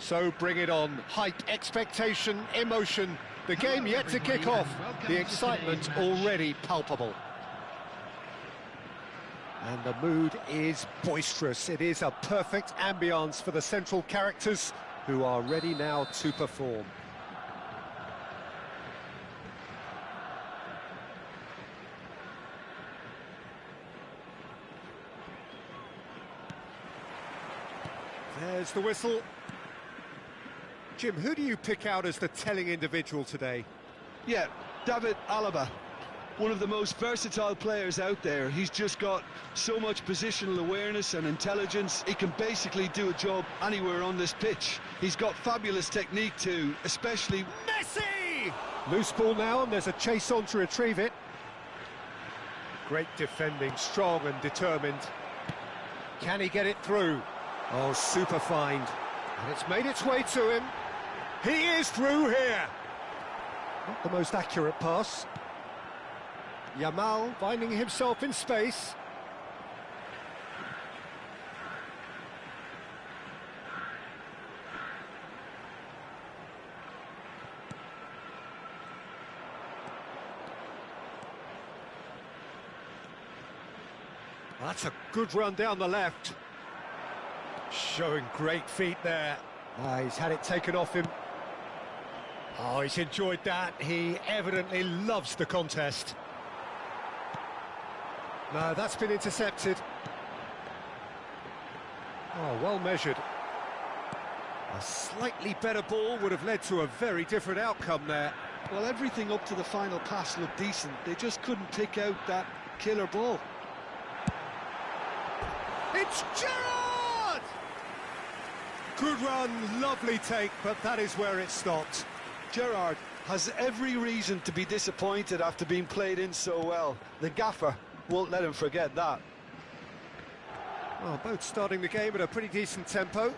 So bring it on. Hype, expectation, emotion. The game yet to kick off. The excitement already palpable. And the mood is boisterous. It is a perfect ambience for the central characters who are ready now to perform. There's the whistle. Jim, who do you pick out as the telling individual today? Yeah, David Alaba. One of the most versatile players out there. He's just got so much positional awareness and intelligence. He can basically do a job anywhere on this pitch. He's got fabulous technique too, especially... Messi! Loose ball now, and there's a chase on to retrieve it. Great defending, strong and determined. Can he get it through? Oh, super find. And it's made its way to him. He is through here. Not the most accurate pass. Yamal finding himself in space. That's a good run down the left. Showing great feet there. He's had it taken off him. Oh, he's enjoyed that. He evidently loves the contest. No, that's been intercepted. Oh, well measured. A slightly better ball would have led to a very different outcome there. Well, everything up to the final pass looked decent. They just couldn't pick out that killer ball. It's Gerrard! Good run, lovely take, but that is where it stopped. Gerrard has every reason to be disappointed after being played in so well. The gaffer won't let him forget that. Well, both starting the game at a pretty decent tempo.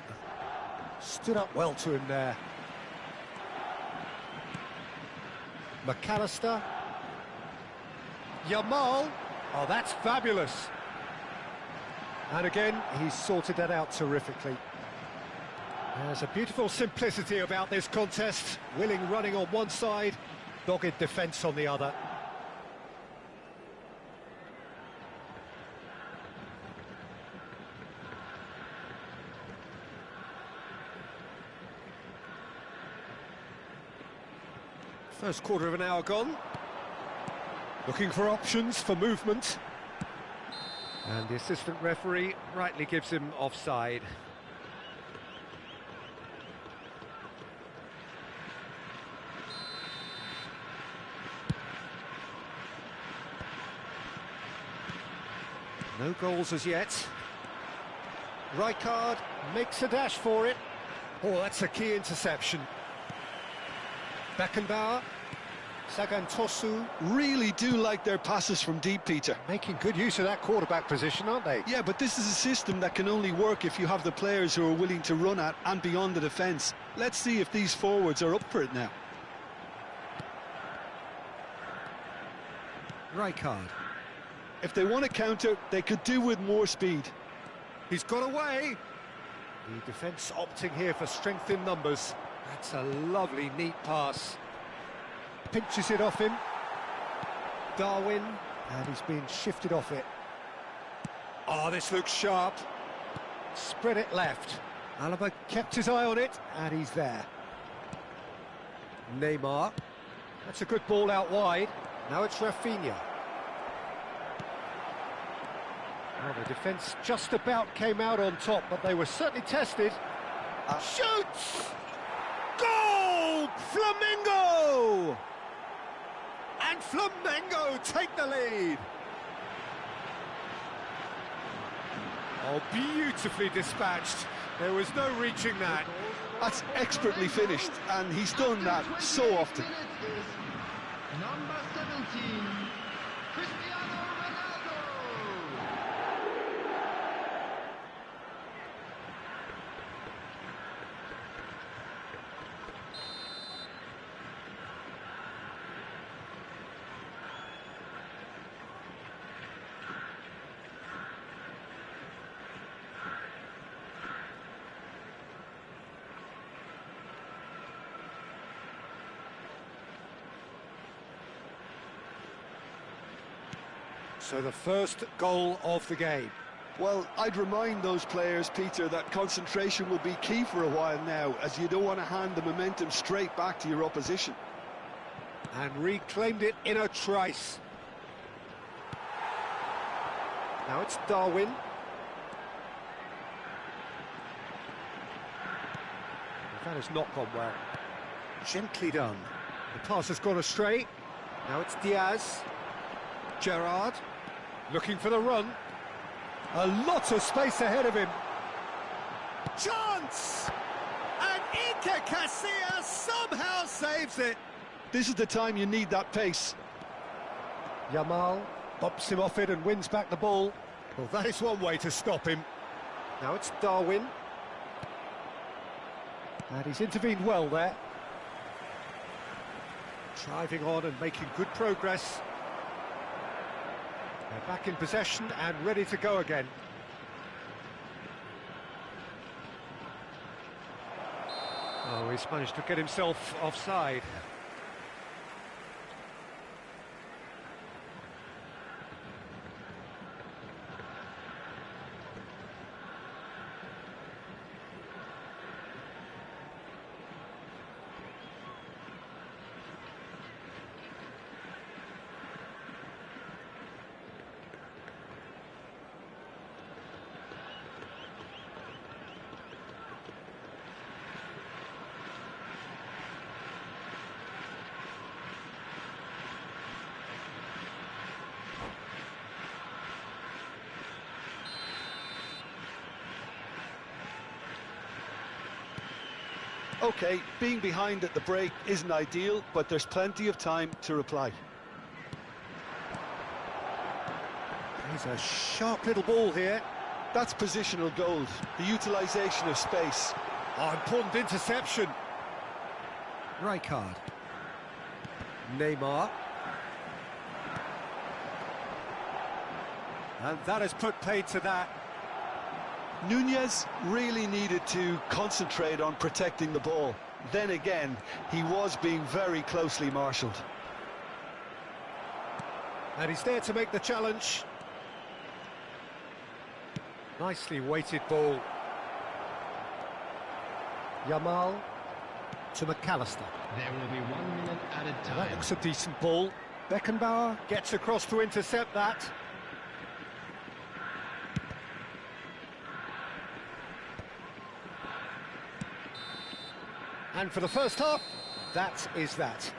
Stood up well to him there. McAllister. Yamal. Oh, that's fabulous. And again, he's sorted that out terrifically. There's a beautiful simplicity about this contest. Willing running on one side, dogged defence on the other. First quarter of an hour gone. Looking for options for movement. And the assistant referee rightly gives him offside. No goals as yet. Rijkaard makes a dash for it. Oh, that's a key interception. Beckenbauer, Sagantosu. Really do like their passes from deep, Peter. Making good use of that quarterback position, aren't they? Yeah, but this is a system that can only work if you have the players who are willing to run at and beyond the defence. Let's see if these forwards are up for it now. Rijkaard. If they want to counter, they could do with more speed. He's got away. The defence opting here for strength in numbers. That's a lovely, neat pass. Pinches it off him. Darwin, and he's being shifted off it. Oh, this looks sharp. Spread it left. Alaba kept his eye on it, and he's there. Neymar. That's a good ball out wide. Now it's Rafinha. Well, the defence just about came out on top, but they were certainly tested. Shoots! Goal! Flamengo! And Flamengo take the lead. Oh, beautifully dispatched. There was no reaching that. That's expertly finished, and he's done that so often. Number 17, Cristiano Ronaldo. So the first goal of the game. Well, I'd remind those players, Peter, that concentration will be key for a while now, as you don't want to hand the momentum straight back to your opposition. And reclaimed it in a trice. Now it's Darwin. That has not gone well. Gently done. The pass has gone astray. Now it's Diaz. Gerrard. Looking for the run. A lot of space ahead of him. Chance! And Iker Casillas somehow saves it. This is the time you need that pace. Yamal bops him off it and wins back the ball. Well, that is one way to stop him. Now it's Darwin. And he's intervened well there. Driving on and making good progress. They're back in possession and ready to go again. Oh, he's managed to get himself offside. OK, being behind at the break isn't ideal, but there's plenty of time to reply. He's a sharp little ball here. That's positional gold, the utilisation of space. Oh, important interception. Rijkaard. Neymar. And that has put paid to that. Nunez really needed to concentrate on protecting the ball. Then again, he was being very closely marshalled. And he's there to make the challenge. Nicely weighted ball. Yamal to McAllister. There will be 1 minute added time. That looks a decent ball. Beckenbauer gets across to intercept that. And for the first half, that is that.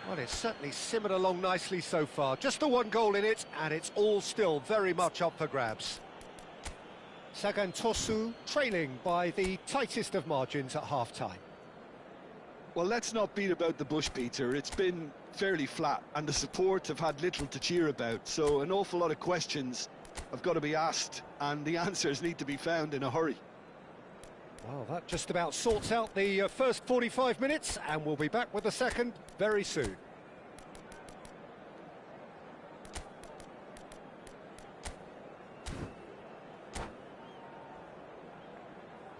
Well, it's certainly simmered along nicely so far. Just the one goal in it, and it's all still very much up for grabs. Sagan Tosu trailing by the tightest of margins at half-time. Well, let's not beat about the bush, Peter. It's been fairly flat, and the support have had little to cheer about. So an awful lot of questions have got to be asked, and the answers need to be found in a hurry. Well, that just about sorts out the first 45 minutes, and we'll be back with the second very soon.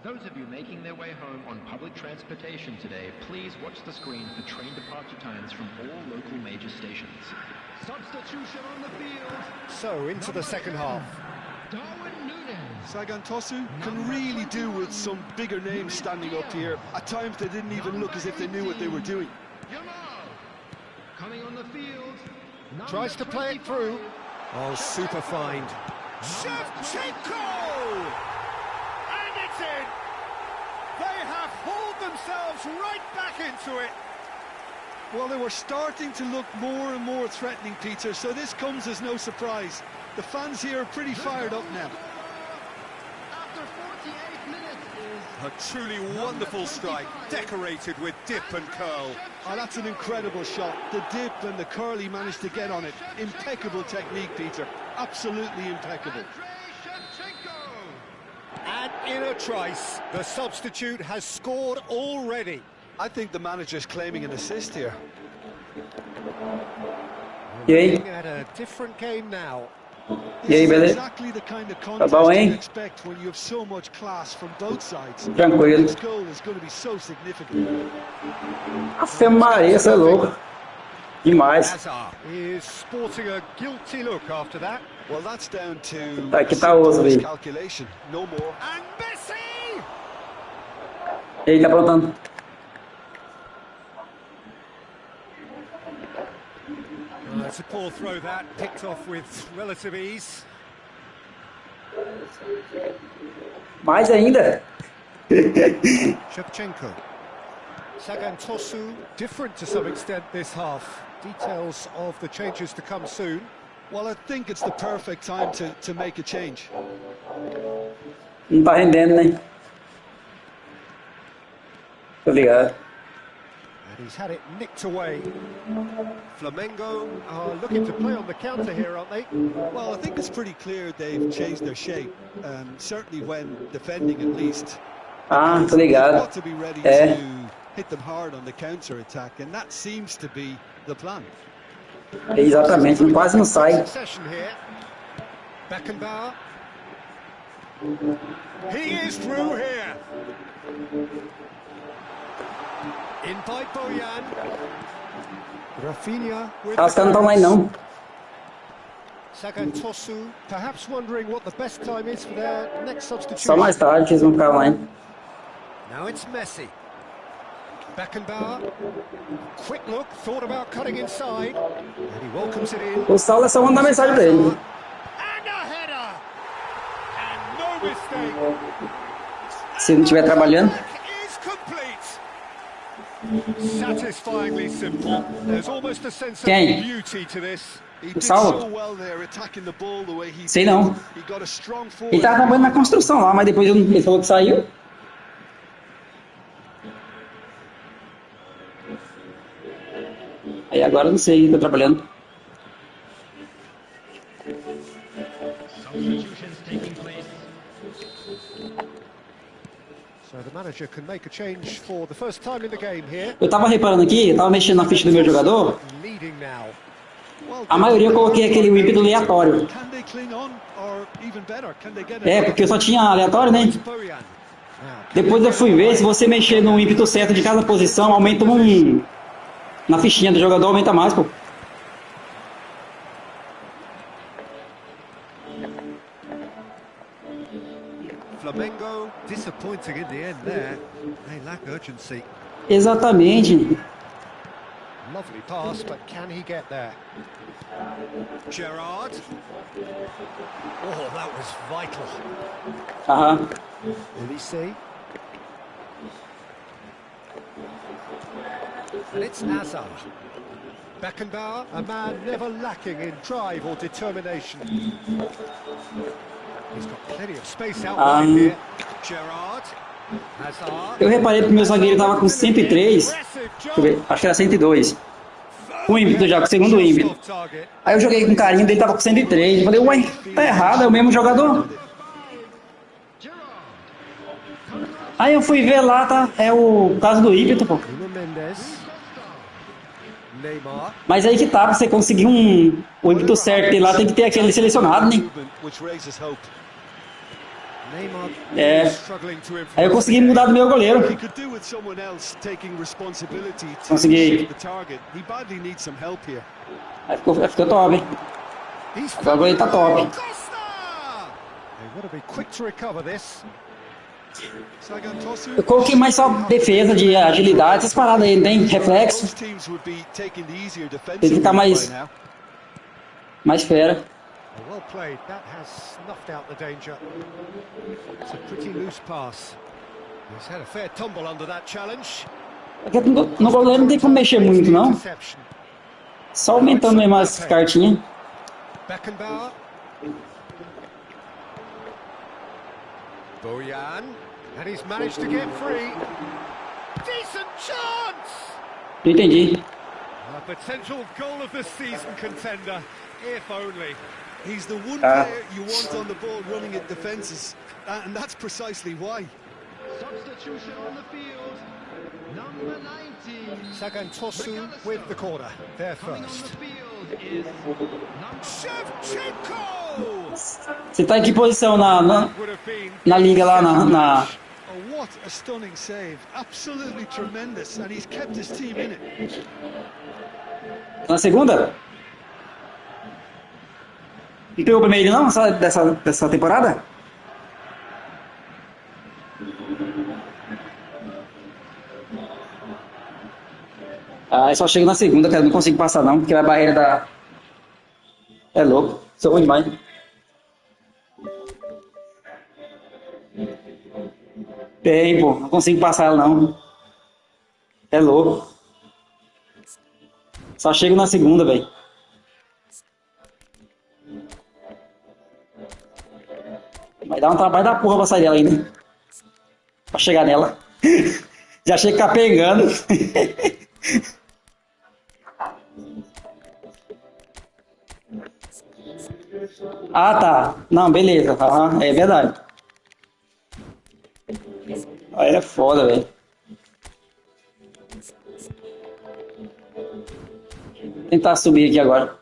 Those of you making their way home on public transportation today, please watch the screen for train departure times from all local major stations. Substitution on the field. So, into the second half. Darwin Nunez. Sagan Tosu can really do with some bigger names standing up here. At times they didn't even look as if they knew what they were doing. Yamal. Coming on the field. Tries to play it through. Oh, super find. Shevchenko! And it's in! They have hauled themselves right back into it. Well, they were starting to look more and more threatening, Peter, so this comes as no surprise. The fans here are pretty fired up now. After 48 minutes is A truly wonderful strike, decorated with dip and curl. Oh, that's an incredible shot. The dip and the curl he managed to get on it. Impeccable technique, Peter. Absolutely impeccable. And in a trice, the substitute has scored already. I think the manager's claiming an assist here. E Looking at a different game now. This is exactly the kind of contest you expect when you have so much class from both sides. Tranquilo. This goal is going to be so significant. Ave Maria, você é louco. Demais. Hazard is sporting a guilty look after that. Well, that's down to Tá, aqui tá osso, velho. calculation, no more. And Messi! Ele tá aprontando. It's a poor throw that, picked off with relative ease. Mais ainda. Shevchenko. Sagan Tosu, different to some extent this half. Details of the changes to come soon. Well, I think it's the perfect time to make a change. Não tá rendendo, né? Tô ligado. And he's had it nicked away. Flamengo are looking to play on the counter here, aren't they? Well, I think it's pretty clear they've changed their shape, certainly when defending at least. Ah, tô They've ligado. got to be ready É. to hit them hard on the counter-attack, and that seems to be the plan. Exatamente, quase não sai. Succession here. Beckenbauer. He is through here. In by Bojan. Rafinha with Os caras não estão lá não. Sagan Tosu, perhaps wondering what the best time is for their next substitution. Só mais tarde que eles vão ficar lá, hein? Now it's Messi. Beckenbauer. Quick look, thought about cutting inside. And he welcomes it in. O Saulo é só mandar mensagem pra ele. And a header. And no mistake. Se não estiver trabalhando. Is complete. Satisfyingly simple. There's almost a sense of Quem? beauty to this. He O did Saulo? so well there, attacking the ball the way he Sei did. não. He got a strong Ele forward. tava trabalhando na construção lá, mas depois ele falou que saiu. Aí agora eu não sei, tá trabalhando. Substitutions taking place. So the manager can make a change for the first time in the game here. Eu tava reparando aqui, eu tava mexendo na ficha do meu jogador. Leading now. Well, A maioria eu coloquei aquele ímpeto aleatório. Can they cling on, or even better, can they get É, porque eu só tinha aleatório, né? Bojan. Now, Depois eu fui ver, se você mexer no ímpeto certo de cada posição, aumenta um... Na fichinha do jogador aumenta mais, pô. Flamengo disappointing in the end there. They lack urgency. Exatamente. Lovely pass, but can he get there? Gerrard. Oh, that was vital. Aham. Elise. And it's Hazard. Beckenbauer, a man never lacking in drive or determination. He's got plenty of space out wide here. Gerrard. Hazard. Eu reparei que o meu zagueiro tava com 103. Deixa eu ver, acho que era 102. O ímpeto já, com o segundo ímpeto. Aí eu joguei com um carinho dele, tava com 103. Eu falei, ué, tá errado, é o mesmo jogador. Aí eu fui ver lá, tá? É o caso do ímpeto, pô. Neymar. Mas aí que tá, pra você conseguir o ímpeto certo lá, tem que ter aquele selecionado, né? which raises hope. Neymar É. struggling to improve. Aí eu consegui mudar do meu goleiro. He could do with someone else taking responsibility to Consegui. shoot the target. He badly needs some help here. Aí ficou top, hein? He's Agora o goleiro tá top. Costa! They want to be quick to recover this. Sagan Tosu. Eu coloquei mais só defesa, de agilidade, essas paradas aí, tem reflexo, Most teams would be taking the easier tem que defensive ficar route mais, by now. mais fera. Well played. That has snuffed out the danger. It's a pretty loose pass. He's had a fair tumble under that challenge. Porque no goleiro não tem como mexer muito, não. Interception. Só aumentando mesmo as cartinhas. Beckenbauer. Bojan. And he's managed to get free. Decent chance! Não entendi. A potential goal of the season contender, if only. He's the one Ah. player you want on the ball running at defences, and that's precisely why. Substitution on the field. Number 19. Sagan Tosu with the corner. There Coming on first. the field is number Shevchenko! Você tá em que posição Would have been na liga lá na... Oh, what a stunning save. Absolutely tremendous, and he's kept his team in it. Na segunda? Não pegou o primeiro não, dessa temporada? Ah, eu só chego na segunda, cara. Não consigo passar não, porque a barreira da... É louco. Sou ruim demais. Tem, pô. Não consigo passar ela não. É louco. Só chego na segunda, velho. Vai dar um trabalho da porra pra sair dela ainda. Pra chegar nela. Já chega capengando. Ah, tá. Não, beleza. É verdade. Aí é foda, velho. Vou tentar subir aqui agora.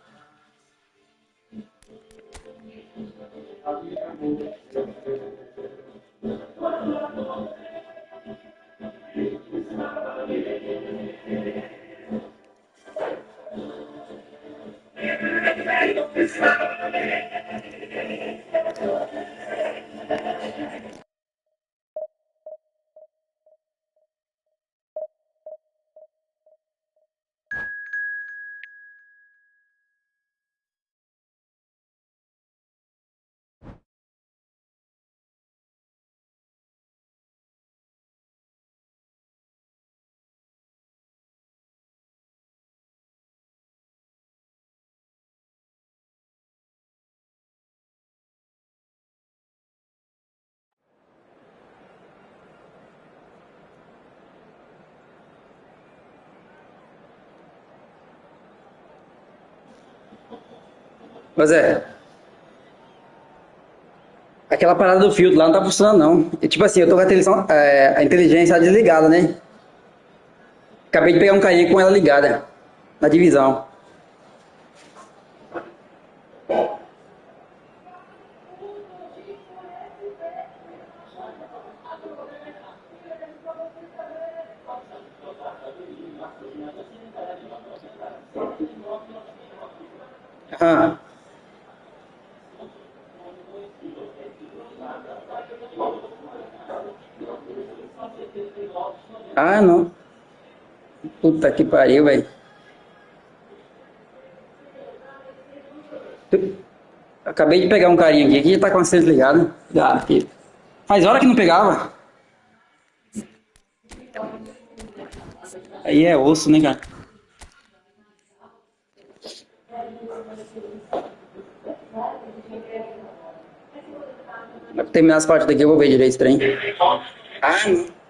Mas aquela parada do filtro lá não tá funcionando não. E, tipo assim, eu tô com a televisão, a inteligência desligada, né? Acabei de pegar um carinha com ela ligada na divisão. Ah, ah, não. Puta que pariu, velho. Acabei de pegar um carinha aqui que tá com a centro ligada. Ah, aqui. Faz hora que não pegava. Aí é osso, né, cara? Pra terminar as partes daqui eu vou ver direito esse trem. Ah, não.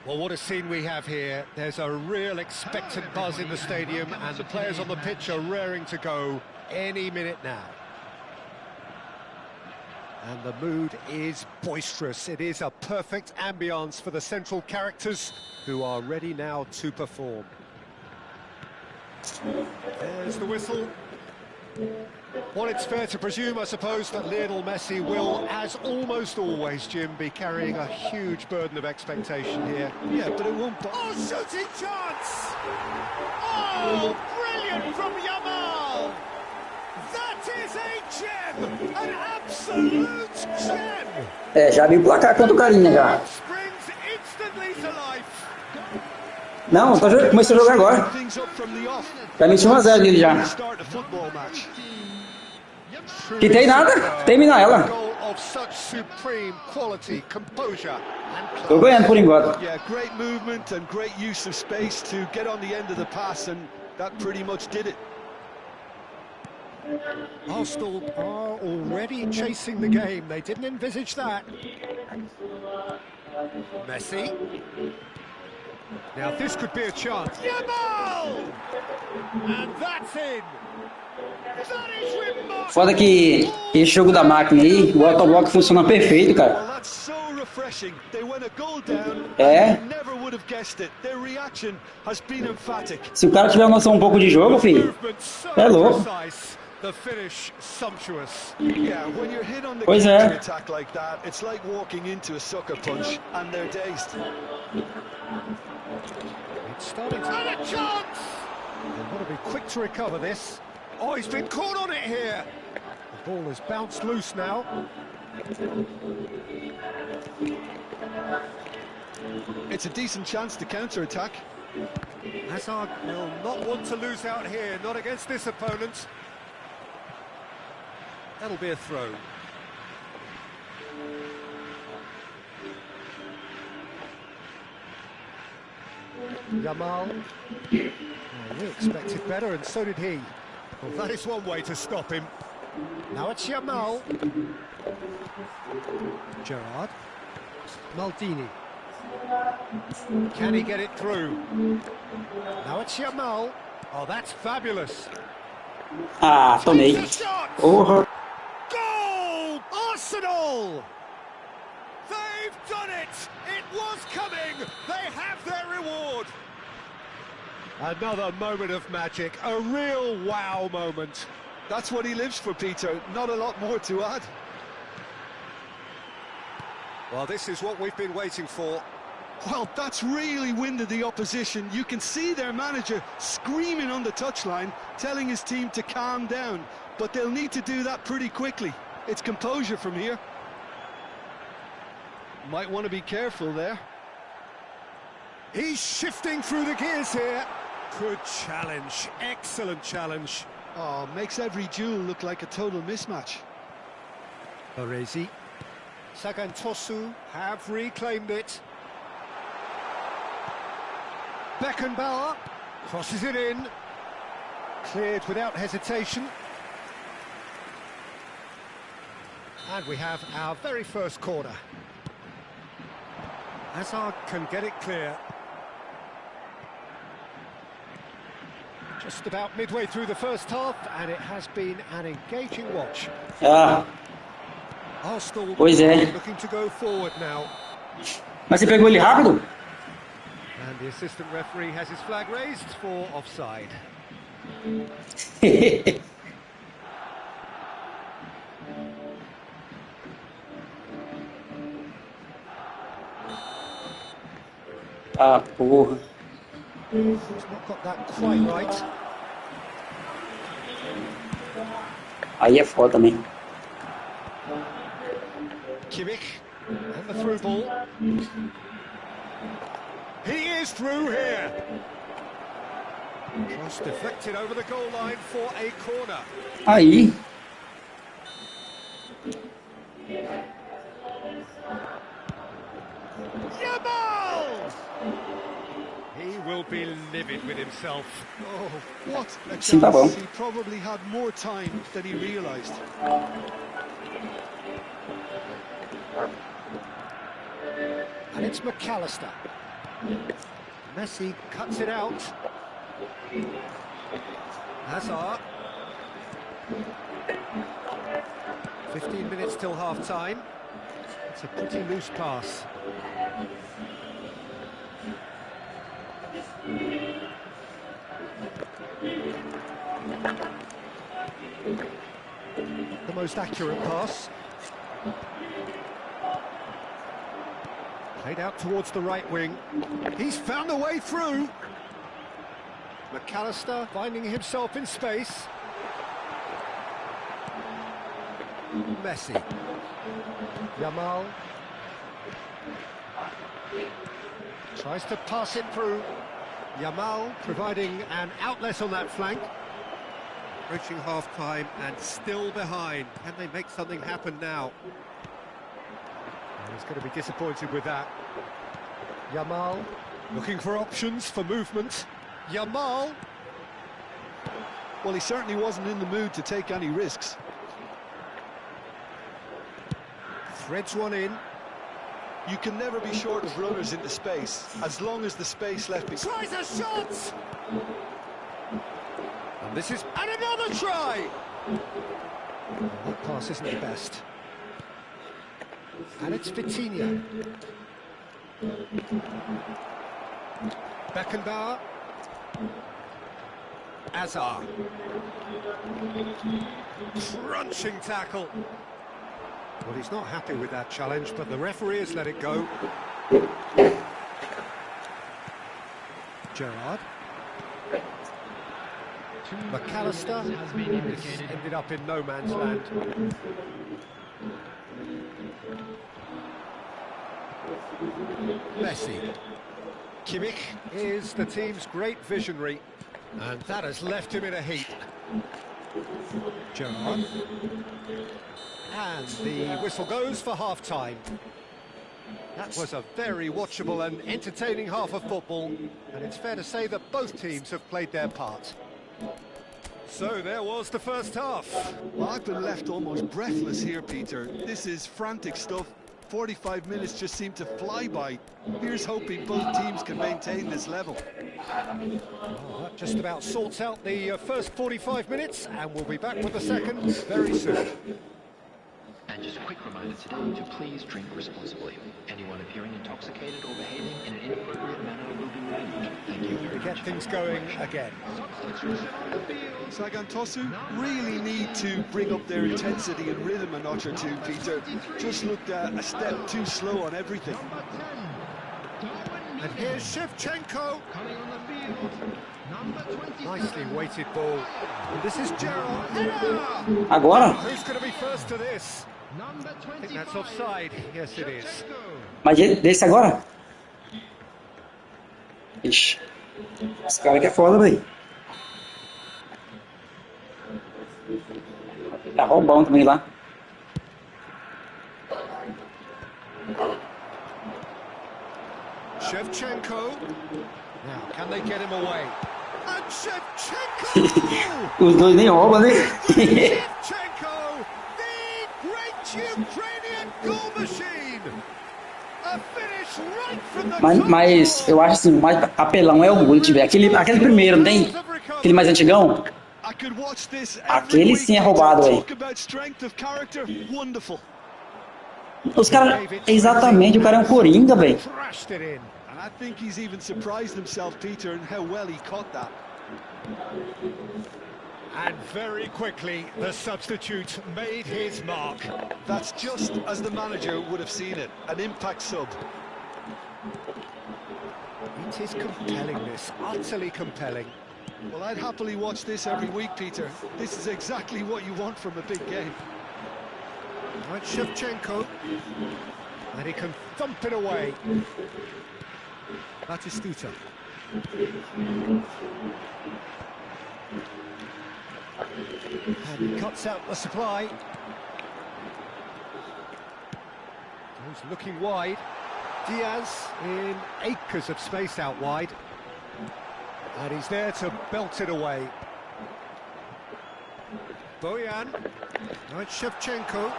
Well, what a scene we have here. There's a real expectant buzz in the stadium and the players on the pitch are raring to go any minute now. And the mood is boisterous. It is a perfect ambience for the central characters who are ready now to perform. There's the whistle. Well, it's fair to presume, I suppose, that Lionel Messi will, as almost always, Jim, be carrying a huge burden of expectation here. Yeah, but it won't... Oh, shooting chance! Oh, brilliant from Yamal! That is a gem! An absolute gem! Já vi o placar contra o carinha já. Springs instantly to life. Não, começou a jogar agora. Pra mim tinha 1-0 nele já. Que tem nada, termina ela. Tô ganhando por enquanto. Yeah, great movement and great use of space to get on the end of the pass, and that pretty much did it. Arsenal are already chasing the game. They didn't envisage that. Messi. Now this could be a chance. Yamal! And that's in. That is remarkable. Foda que esse jogo da máquina aí, o autoblock funciona perfeito, Well, cara. that's so refreshing. They went a goal down É. and you never would have guessed it. Their reaction has been emphatic. Se o cara tiver noção um pouco de jogo, filho, Movement so é louco. precise. The finish sumptuous. Yeah, when you're hit on the Pois counter é. attack like that, it's like walking into a sucker punch and they're dazed. It's starting to... And a chance! They've got to be quick to recover this. Oh, he's been caught on it here. The ball has bounced loose now. It's a decent chance to counter-attack. Hazard will not want to lose out here, not against this opponent. That'll be a throw. Yamal. Oh, we expected better, and so did he. Well, that is one way to stop him. Now it's Yamal. Gerrard. Maldini. Can he get it through? Now it's Yamal. Oh, that's fabulous. Ah, tomei. Takes a shot! Porra. Goal! Arsenal! They've done it! It was coming! They have their reward! Another moment of magic, a real wow moment. That's what he lives for, Peter. Not a lot more to add. Well, this is what we've been waiting for. Well, that's really winded the opposition. You can see their manager screaming on the touchline, telling his team to calm down. But they'll need to do that pretty quickly. It's composure from here. Might want to be careful there. He's shifting through the gears here. Good challenge, excellent challenge. Oh, makes every duel look like a total mismatch. Baresi. Sagantosu have reclaimed it. Beckenbauer crosses it in. Cleared without hesitation. And we have our very first corner. Hazard can get it clear. Just about midway through the first half, and it has been an engaging watch. Ah, Arsenal pois é. looking to go forward now. Mas você pegou ele rápido? And the assistant referee has his flag raised for offside. Ah, porra. He's not got that quite right. Aí é foda também. Kimmich, and the through ball. He is through here. Cross deflected over the goal line for a corner. Aí. Yamal! He will be livid with himself. Oh, what a Sim, tá bom. chance. He probably had more time than he realised. And it's McAllister. Messi cuts it out. Hazard. 15 minutes till half-time. It's a pretty loose pass. The most accurate pass. Played out towards the right wing. He's found a way through. McAllister finding himself in space. Messi. Yamal. Tries to pass it through. Yamal providing an outlet on that flank. Reaching half-time and still behind. Can they make something happen now? He's going to be disappointed with that. Yamal looking for options for movement. Yamal. Well, he certainly wasn't in the mood to take any risks. Threads one in. You can never be short of runners into space, as long as the space left behind. Tries a shot! And this is... And another try! That pass isn't the best. And it's Vitinha. Beckenbauer. Azar. Crunching tackle. Well, he's not happy with that challenge, but the referee has let it go. Gerrard. McAllister has ended up in no man's land. Messi. Kimmich is the team's great visionary, and that has left him in a heap. Gerrard. And the whistle goes for half-time. That was a very watchable and entertaining half of football, and it's fair to say that both teams have played their part. So there was the first half. Well, I've been left almost breathless here, Peter. This is frantic stuff. 45 minutes just seem to fly by. Here's hoping both teams can maintain this level. Well, that just about sorts out the first 45 minutes, and we'll be back with the second very soon. And just a quick reminder today to please drink responsibly. Anyone appearing intoxicated or behaving in an inappropriate manner will be removed. Thank you very We much. get things going again. Substitution on the field. Sagan Tosu really need to bring up their intensity and rhythm a notch or two, Peter. Just looked a step too slow on everything. Number 10. And here's Shevchenko. Coming on the field. Number 27. Nicely weighted ball. And this is Gerrard. Header! Agora? Who's going to be first to this? Number I 25. think that's offside. Yes, it is. Mas desse agora? Ixi. Esse cara aqui é foda, velho. Tá roubando também lá. Shevchenko. Now, can they get him away? And Shevchenko! Os dois nem roubam, né? Shevchenko, the great Ukrainian goal machine! A finish right from the Mas eu acho assim, o mais apelão é o gol, tiver. Aquele primeiro, não tem? Aquele mais antigão? I could watch this every Aquele week, sim é Peter. roubado, velho. Talk about strength of character. Wonderful. Os caras, exatamente, o cara é um coringa, velho. crashed it in. And I think he's even surprised himself, Peter, in how well he caught that. And very quickly, the substitute made his mark. That's just as the manager would have seen it. An impact sub. It is compelling, this, utterly compelling. Well, I'd happily watch this every week, Peter. This is exactly what you want from a big game. Right, Shevchenko, and he can thump it away. Batistuta. And he cuts out the supply. Goes looking wide. Diaz in acres of space out wide. And he's there to belt it away. Bojan. Right, Shevchenko.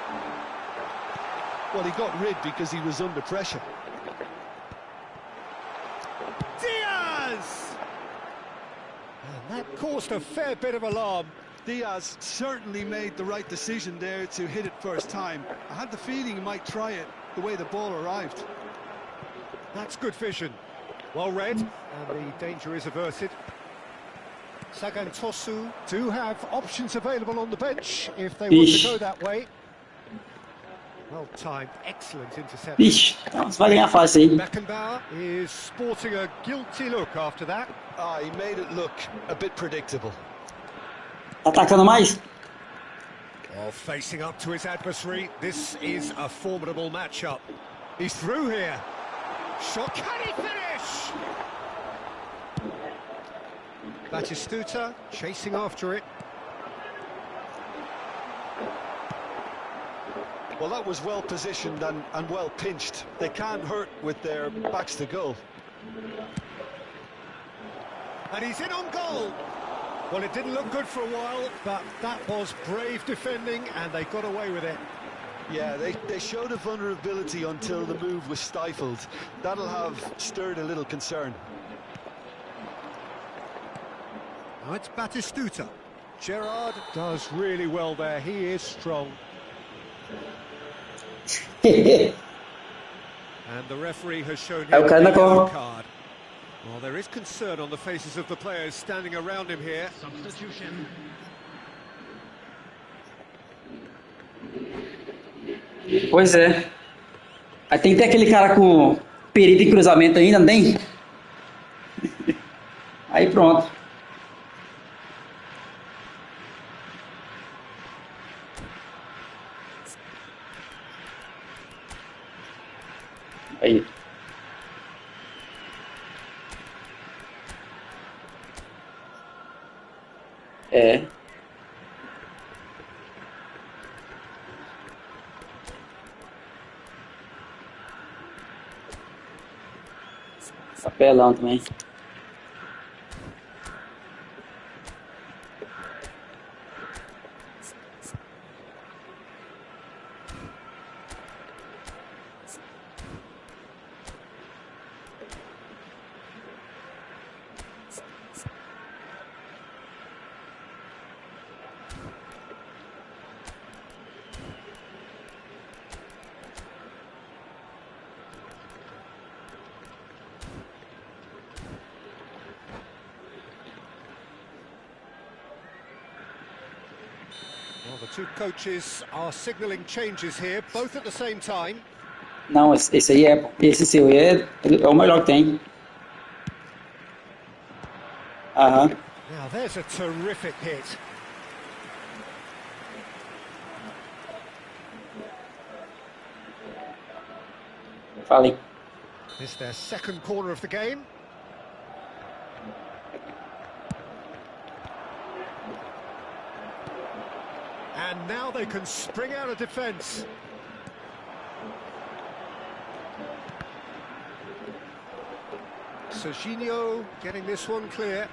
Well, he got rid because he was under pressure. Diaz! And that caused a fair bit of alarm. Diaz certainly made the right decision there to hit it first time. I had the feeling he might try it the way the ball arrived. That's good vision. Well read, and the danger is averted. Sagan Tosu do have options available on the bench if they want to go that way. Well timed, excellent interception. Ixi, você vai ganhar fácil aí. Beckenbauer is sporting a guilty look after that. Ah, he made it look a bit predictable. Tá atacando mais? Well, facing up to his adversary, this is a formidable matchup. He's through here. Shot, can he finish? Batistuta chasing after it. Well, that was well positioned and well pinched. They can't hurt with their backs to goal. And he's in on goal. Well, it didn't look good for a while, but that was brave defending, and they got away with it. Yeah, they showed a vulnerability until the move was stifled. That'll have stirred a little concern. Now it's Batistuta. Gerrard does really well there. He is strong. And the referee has shown him a yellow card. Well, there is concern on the faces of the players standing around him here. Substitution. Pois é. Aí tem que ter aquele cara com perito em cruzamento ainda, não tem? Aí pronto. Aí. É. Papelão também. Well, the two coaches are signalling changes here, both at the same time. Não, esse aí é. Esse seu é o melhor que tem. Aham. Now there's a terrific hit. Falei. This is their second corner of the game. And now they can spring out of defence. Serginho getting this one clear.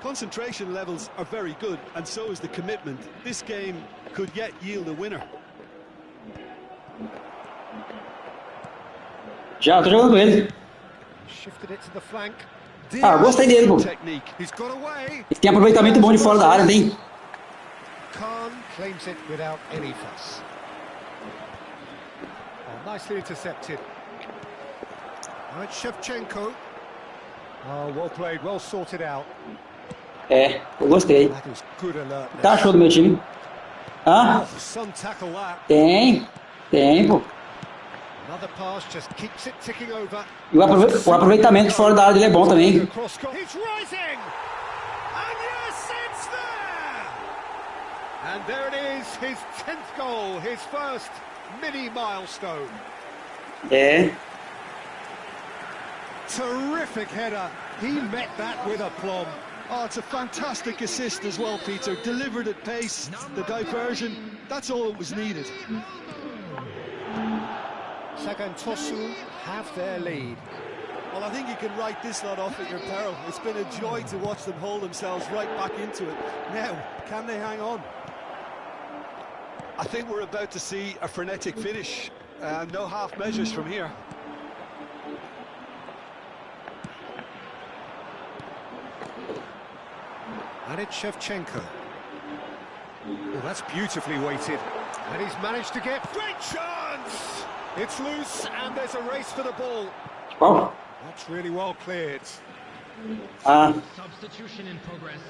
Concentration levels are very good, and so is the commitment. This game could yet yield a winner. Já tô jogando com ele. Shifted it to the flank. Ah, gostei dele, pô. He's got away. Ele tem aproveitamento bom de fora da área, tem? Khan claims it without any fuss. Oh, nicely intercepted. Now it's Shevchenko. Oh, well played, well sorted out. É, eu gostei. That is good alertness. Tá show do meu time. Hã? Oh, some tackle that. Tem, pô. Another pass just keeps it ticking over. E o aproveitamento de fora da área dele é bom também. He's rising! And yes, it's there! And there it is, his 10th goal, his first mini milestone. É. Terrific header. He met that with aplomb. Oh, it's a fantastic assist as well, Peter. Delivered at pace, the diversion, that's all that was needed. Sagantosu have their lead. Well, I think you can write this lot off at your peril. It's been a joy to watch them hold themselves right back into it. Now, can they hang on? I think we're about to see a frenetic finish. No half measures from here. And it's Shevchenko. Oh, that's beautifully weighted. And he's managed to get... Great chance! It's loose and there's a race for the ball. Qual? That's really well cleared. Ah. Substitution in progress.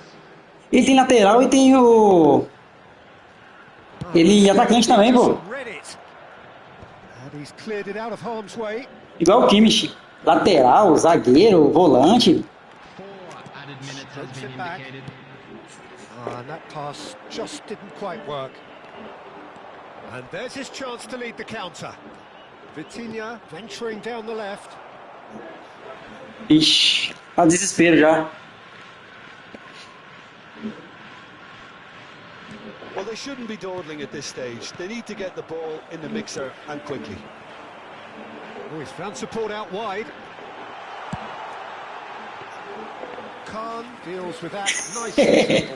Ele tem lateral e tem o... Ele é atacante também, pô. Read it. And he's cleared it out of harm's way. Igual o Kimmich. Lateral, zagueiro, volante. 4 added minutes has been indicated. And that pass just didn't quite work. And there's his chance to lead the counter. Vitinha venturing down the left. Ixi, tá desespero já. Well, they shouldn't be dawdling at this stage. They need to get the ball in the mixer and quickly. Oh, he's found support out wide. Khan deals with that nicely.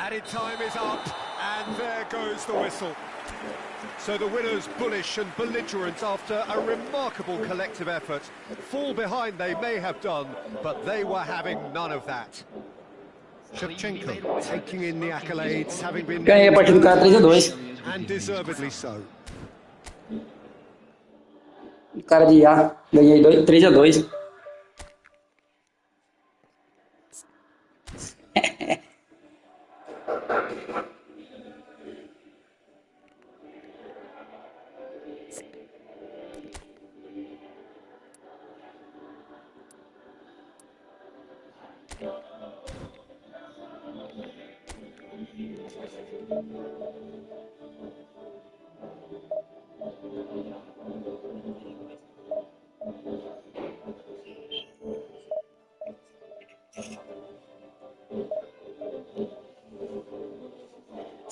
Added time is up, and there goes the whistle. So the winners bullish and belligerent after a remarkable collective effort. Fall behind they may have done, but they were having none of that. Shevchenko taking in the accolades, having been Ganhei a partida do cara 3-2. and deservedly so. Cara de A, ganhei 3-2.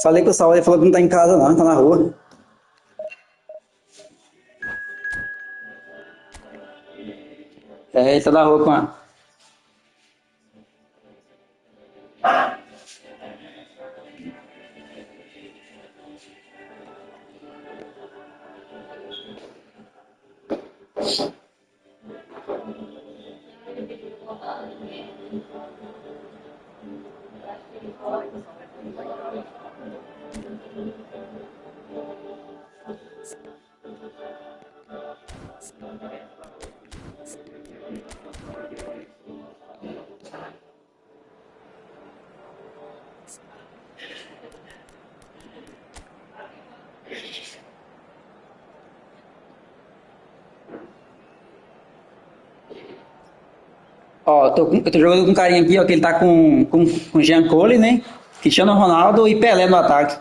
Falei com o Saul, ele falou que não tá em casa não, tá na rua. É, ele tá na rua com a... Ó, eu tô jogando com um carinha aqui, ó, que ele tá com Jean Cole, né? Cristiano Ronaldo e Pelé no ataque.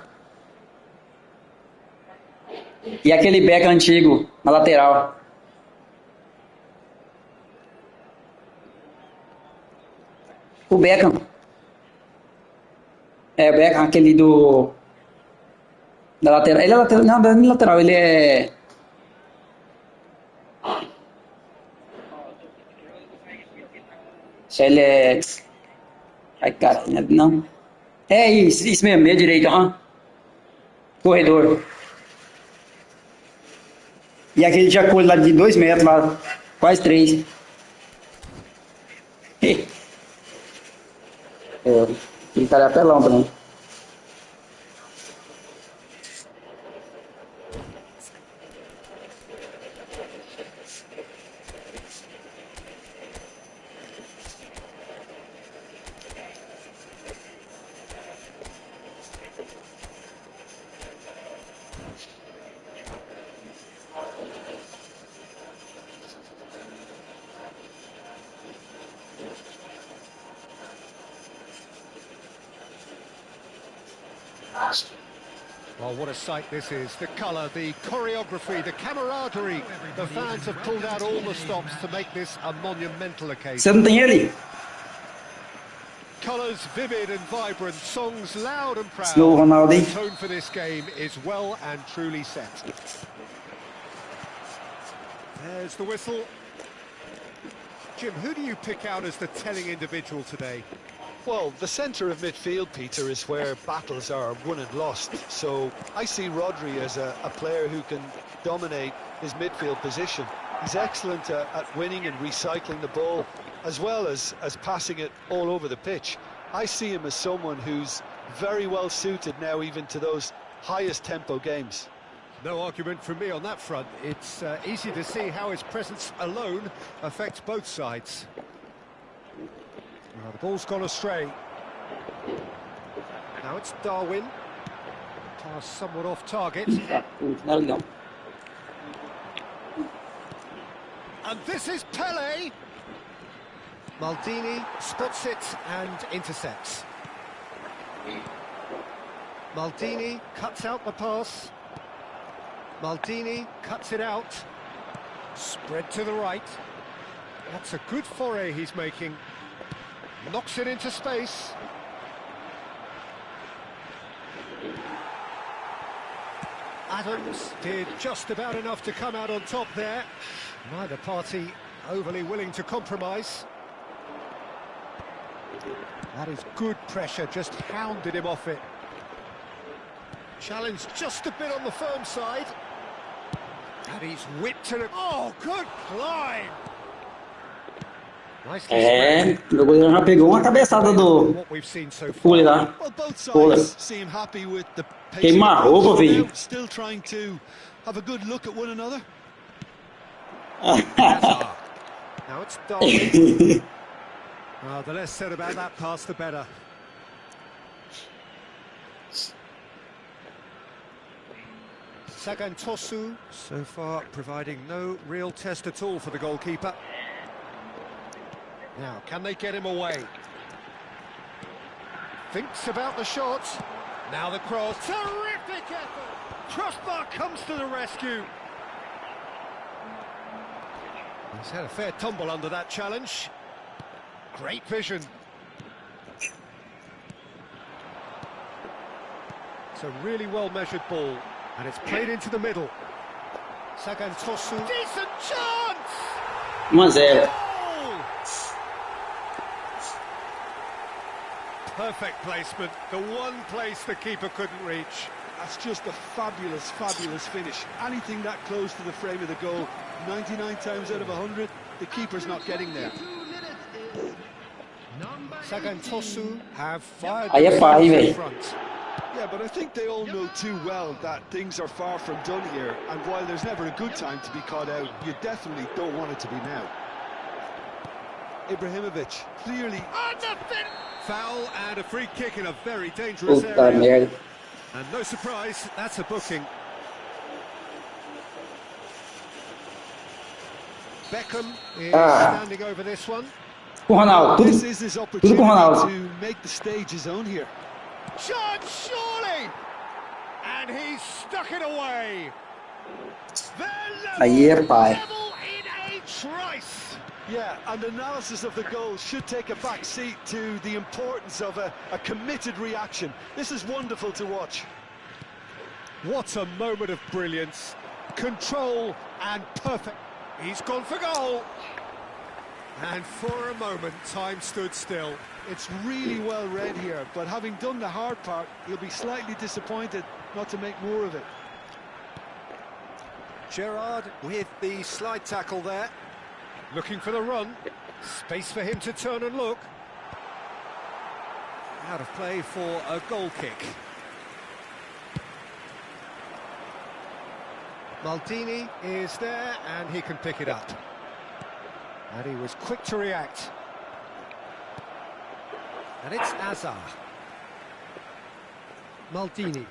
E aquele Beckham antigo, na lateral. O Beckham. É, o Beckham, aquele da lateral. Ele é lateral, não é lateral, ele é... Ele é... Ai, cara, não. É isso mesmo, meia direita, aham. Corredor. E aquele de acolho lá de 2 metros, lá, quase 3. É, aquele cara é apelão também. Well, what a sight this is. The colour, the choreography, the camaraderie. The fans have pulled out all the stops to make this a monumental occasion. Você não tem ele? Colours vivid and vibrant, songs loud and proud. Slow Ronaldo. The tone for this game is well and truly set. There's the whistle. Jim, who do you pick out as the telling individual today? Well, the centre of midfield, Peter, is where battles are won and lost. So I see Rodri as a player who can dominate his midfield position. He's excellent at winning and recycling the ball, as well as passing it all over the pitch. I see him as someone who's very well suited now even to those highest tempo games. No argument from me on that front. It's easy to see how his presence alone affects both sides. Well, the ball's gone astray. Now it's Darwin. Pass somewhat off target. And this is Pele. Maldini spots it and intercepts. Maldini cuts out the pass. Maldini cuts it out. Spread to the right. That's a good foray he's making. Knocks it into space. Adams did just about enough to come out on top there. Neither party overly willing to compromise. That is good pressure, just hounded him off it. Challenge just a bit on the firm side. And he's whipped it. Oh, good climb! Nicely É, meu goleiro já pegou uma cabeçada do what we've seen so Pule far. lá. Well, both Pule. sides seem happy with the pace Queima of the roupa, approach for filho. now, still trying to have a good look at one another. Hazard. Now it's Darwin. The less said about that pass, the better. Sagantosu, so far providing no real test at all for the goalkeeper. Now, can they get him away? Thinks about the shot. Now the cross. Terrific effort! Crossbar comes to the rescue. He's had a fair tumble under that challenge. Great vision. It's a really well-measured ball, and it's played into the middle. Sagantosu. Decent chance! 1-0. Goal! Perfect placement. The one place the keeper couldn't reach. That's just a fabulous, fabulous finish. Anything that close to the frame of the goal, 99 times out of 100, the keeper's not getting there. Sagantosu have fired Aí é pai, in velho. front. Yeah, but I think they all know too well that things are far from done here, and while there's never a good time to be caught out, you definitely don't want it to be now. Ibrahimovic, clearly... Foul and a free kick in a very dangerous Puta area. merda. And no surprise, that's a booking. Beckham is standing over this one. Com o Ronaldo, This tudo, is his tudo opportunity com o Ronaldo. to make the stage his own here. Chance, surely! And he's stuck it away. Aí é pai. Level in a trice. Yeah, and analysis of the goal should take a back seat to the importance of a committed reaction. This is wonderful to watch. What a moment of brilliance. Control and perfect. He's gone for goal. And for a moment, time stood still. It's really well read here, but having done the hard part, he'll be slightly disappointed not to make more of it. Gerrard with the slide tackle there. Looking for the run. Space for him to turn and look. Out of play for a goal kick. Maldini is there and he can pick it up. And he was quick to react. And it's Hazard. Maldini.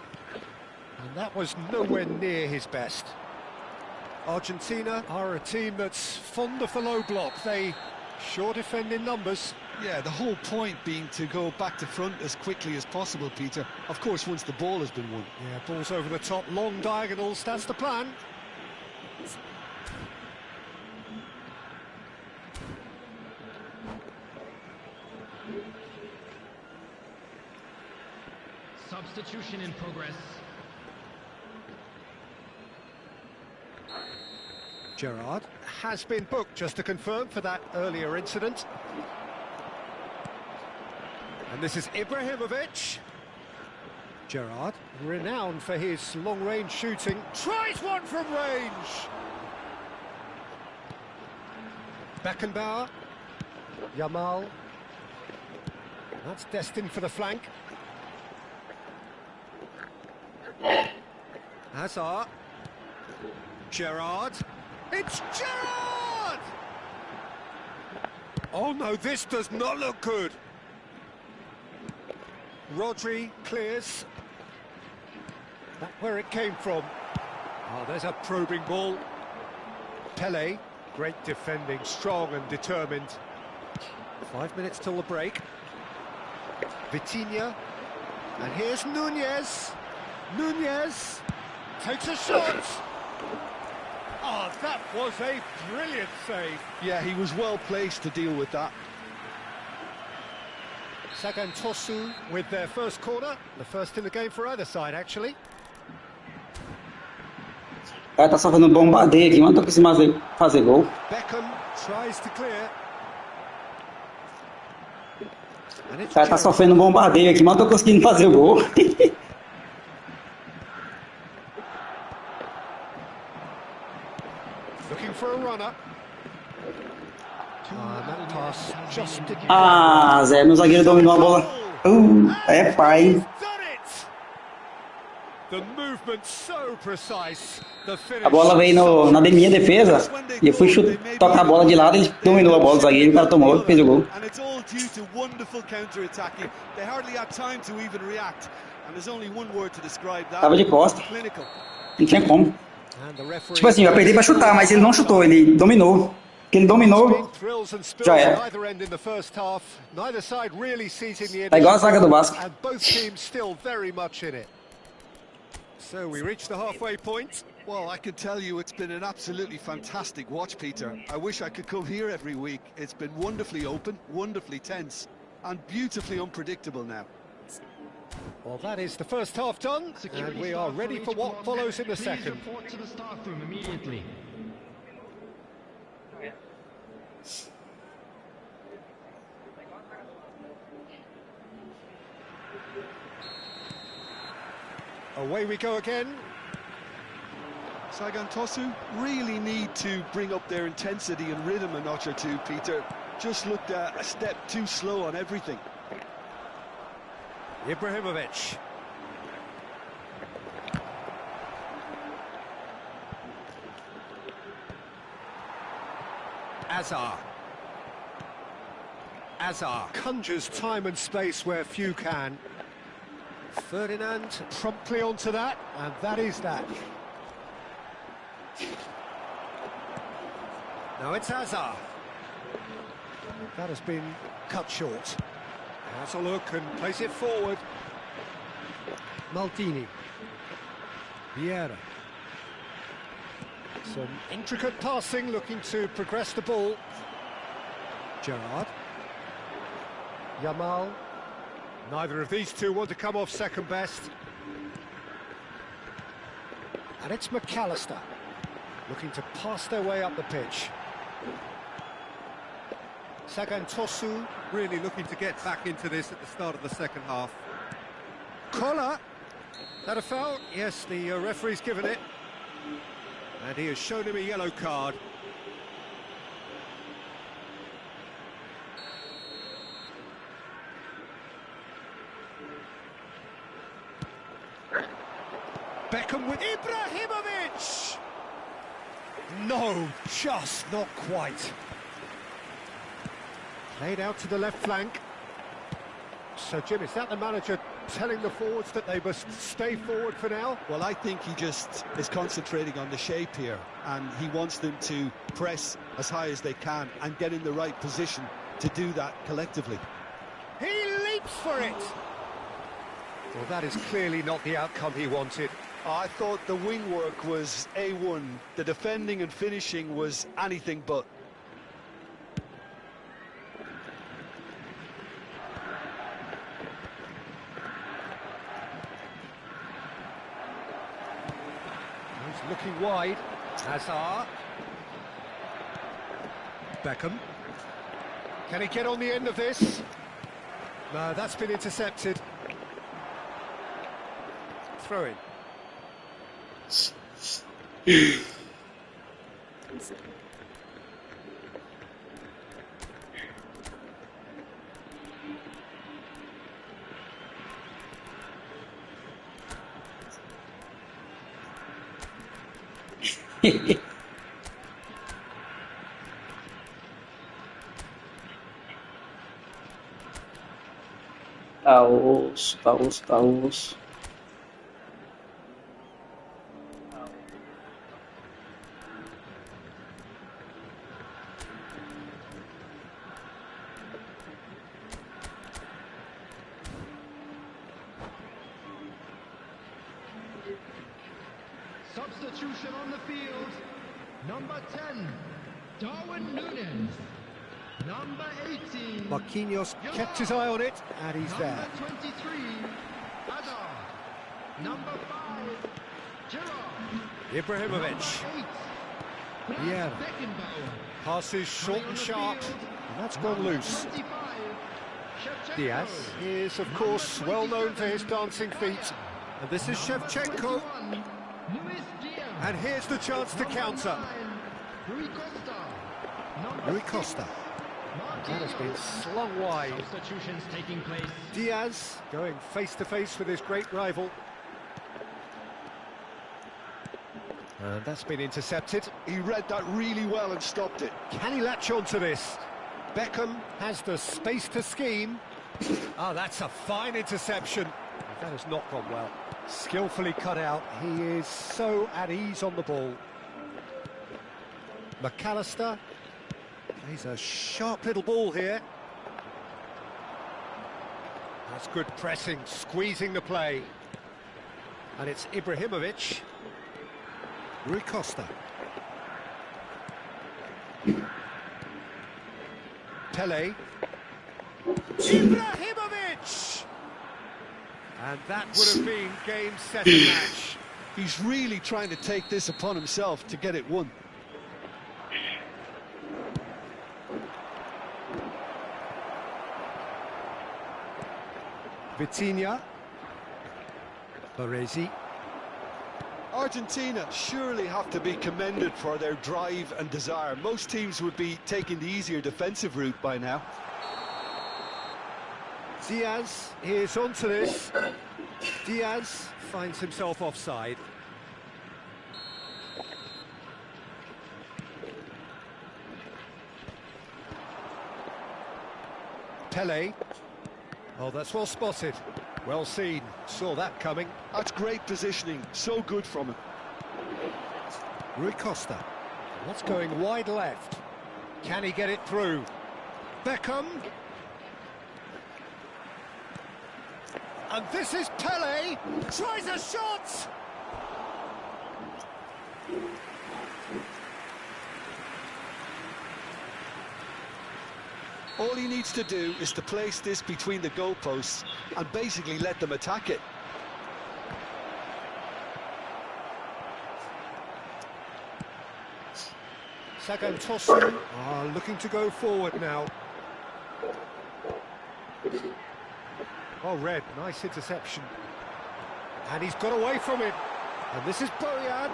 And that was nowhere near his best. Argentina are a team that's fond of the low block. They sure defend in numbers. Yeah, the whole point being to go back to front as quickly as possible, Peter. Of course, once the ball has been won. Yeah, balls over the top, long diagonals, that's the plan. Substitution in progress. Gerrard has been booked, just to confirm, for that earlier incident. And this is Ibrahimovic. Gerrard, renowned for his long-range shooting, tries one from range. Beckenbauer. Yamal. That's destined for the flank. Hazard. Gerrard. It's Gerrard! Oh no, this does not look good. Rodri clears. That's where it came from. Oh, there's a probing ball. Pele, great defending, strong and determined. 5 minutes till the break. Vitinha. And here's Nunez. Nunez takes a shot. Oh, that was a brilliant save. Yeah, he was well placed to deal with that. Sagantosu with their first corner. The first in the game for either side, actually. O cara tá sofrendo um bombardeio aqui, mas não tô conseguindo fazer gol. Beckham tries to clear. O cara tá sofrendo um bombardeio aqui, mas eu tô conseguindo fazer o gol. Looking for a runner. That pass just didn't Ah, Zé, meu zagueiro dominou a bola. É pai. The movement so precise. The A bola veio na minha defesa e eu fui tocar a bola de lado, ele dominou a bola, o zagueiro, o cara tomou, fez o gol. Tava de costa, não tinha como. Tipo assim, eu apertei pra chutar, mas ele não chutou, ele dominou. Porque ele dominou, já era. Tá igual a zaga do Vasco. So we reach the halfway point. Well, I can tell you it's been an absolutely fantastic watch, Peter. I wish I could come here every week. It's been wonderfully open, wonderfully tense, and beautifully unpredictable now. Well, that is the first half done, and we are ready for what follows in the second. Report to the staff room immediately. Away we go again. Sagan Tosu really need to bring up their intensity and rhythm a notch or two, Peter. Just looked a step too slow on everything. Ibrahimovic. Azar conjures time and space where few can. Ferdinand promptly onto that, and that is that. Now it's Azar. That has been cut short. Has a look and plays it forward. Maldini. Vieira. Some intricate passing, looking to progress the ball. Gerrard. Yamal. Neither of these two want to come off second best. And it's McAllister, looking to pass their way up the pitch. Sagan Tosu. Really looking to get back into this at the start of the second half. Collar. That a foul? Yes, the referee's given it. And he has shown him a yellow card. Beckham with Ibrahimovic! No, just not quite. Played out to the left flank. So, Jim, is that the manager telling the forwards that they must stay forward for now? Well, I think he just is concentrating on the shape here, and he wants them to press as high as they can and get in the right position to do that collectively. He leaps for it! Well, that is clearly not the outcome he wanted. I thought the wing work was A1. The defending and finishing was anything but. He's looking wide. Hazard. Beckham. Can he get on the end of this? No, that's been intercepted. Throw in. Tá osso, tá osso, tá osso. Substitution on the field. Number 10, Darwin Núñez. Number 18, Marquinhos kept his eye on it, and he's there. Number 23, Hazard. Number 5, Gerrard. Ibrahimovic. Number 8, Yeah. Beckenbauer. Passes short and sharp, and that's gone loose. 25, Diaz is, of course, well known for his dancing feet. And this is Shevchenko. And here's the chance to counter. Rui Costa. That has been slung wide. Substitutions taking place. Diaz going face-to-face with his great rival. And that's been intercepted. He read that really well and stopped it. Can he latch on to this? Beckham has the space to scheme. Oh, that's a fine interception. That has not gone well. Skillfully cut out. He is so at ease on the ball. McAllister. He's a sharp little ball here. That's good pressing, squeezing the play. And it's Ibrahimovic. Rui Costa. Pele. Ibrahimovic! And that would have been game, set and match. He's really trying to take this upon himself to get it won. Vitinha. Baresi. Argentina surely have to be commended for their drive and desire. Most teams would be taking the easier defensive route by now. Diaz is onto this. Diaz finds himself offside. Pele. Oh, that's well spotted. Well seen. Saw that coming. That's great positioning. So good from him. Rui Costa. What's going wide left? Can he get it through? Beckham. And this is Pele. Tries a shot. All he needs to do is to place this between the goalposts and basically let them attack it. Sagantosu are looking to go forward now. Oh, Red, nice interception. And he's got away from him. And this is Boyan.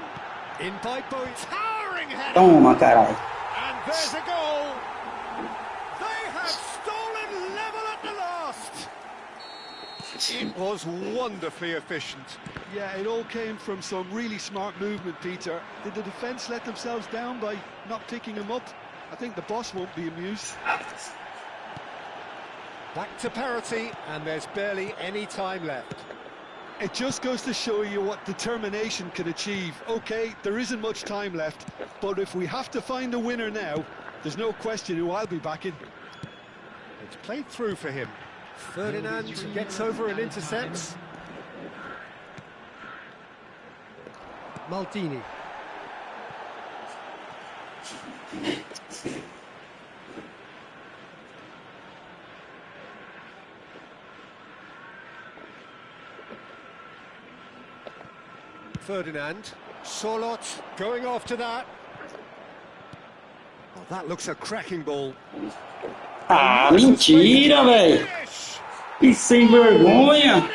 In by Boyan. Towering header! Toma, caralho. And there's a goal! They have stolen level at the last! It was wonderfully efficient. Yeah, it all came from some really smart movement, Peter. Did the defence let themselves down by not picking him up? I think the boss won't be amused. Back to parity, and there's barely any time left. It just goes to show you what determination can achieve. OK, there isn't much time left, but if we have to find a winner now, there's no question who I'll be backing. It's played through for him. Ferdinand gets over and intercepts. Maldini. Ferdinand. Solot going after that. Oh, that looks a cracking ball. Ah, mentira, velho. Que sem vergonha.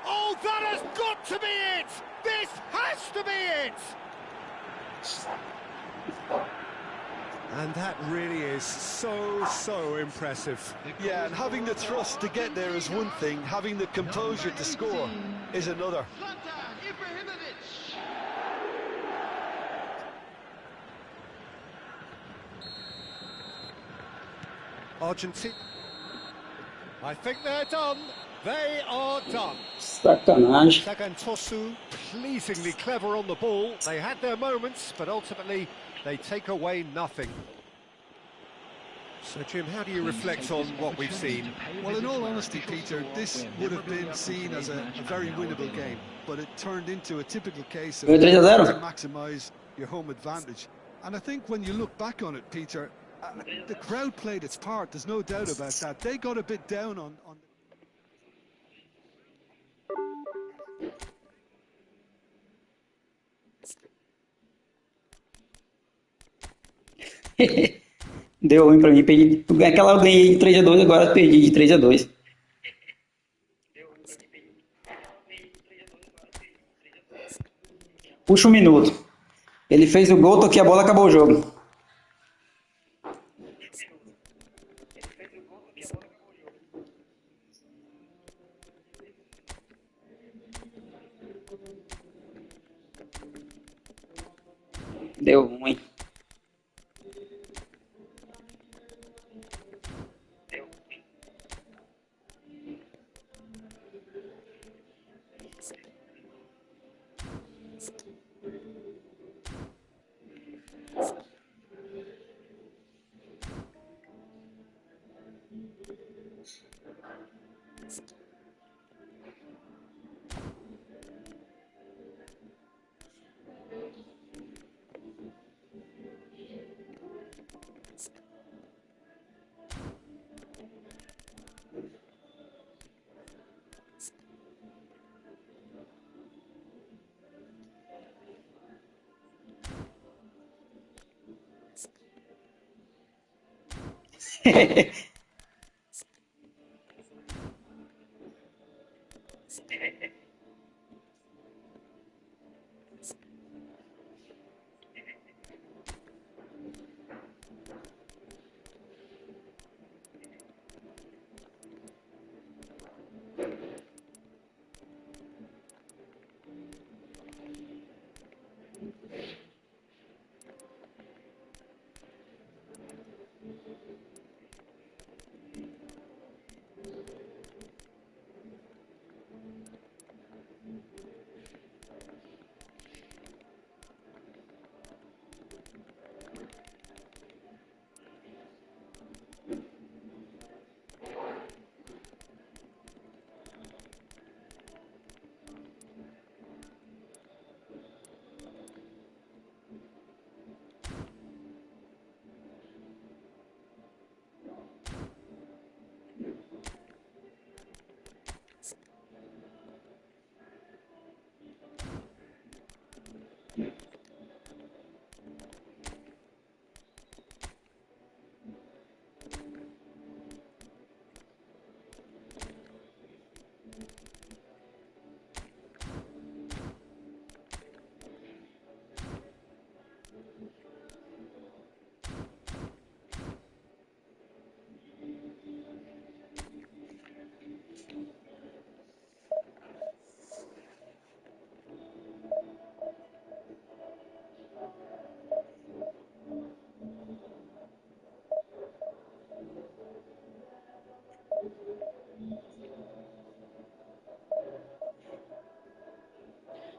Oh, that has got to be it! This has to be it! And that really is so impressive. Yeah, and having the thrust to get there is one thing, having the composure to score is another. Argentina. I think they're done. They are done. Sacanagem. Sagantosu pleasingly clever on the ball. They had their moments, but ultimately they take away nothing. So, Jim, how do you reflect on what we've seen? Well, in all honesty, Peter, this would have been seen as a very winnable game, but it turned into a typical case of 3-0. to maximise your home advantage. And I think when you look back on it, Peter, the crowd played its part, there's no doubt about that. They got a bit down on Deu ruim pra mim, perdi. Aquela eu ganhei de 3-2, agora eu perdi de 3-2. Puxa um minuto. Ele fez o gol, toquei a bola, acabou o jogo. Deu ruim.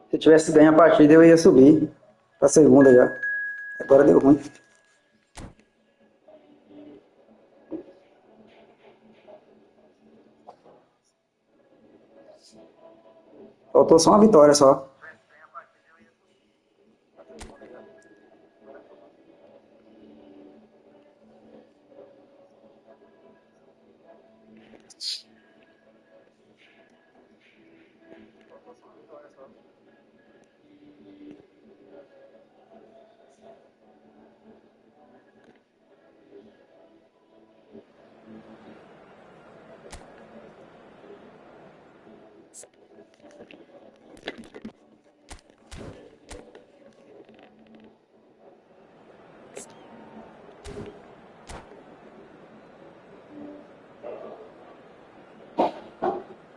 Se eu tivesse ganho a partida, eu ia subir pra segunda já. Agora deu ruim. Faltou só uma vitória só.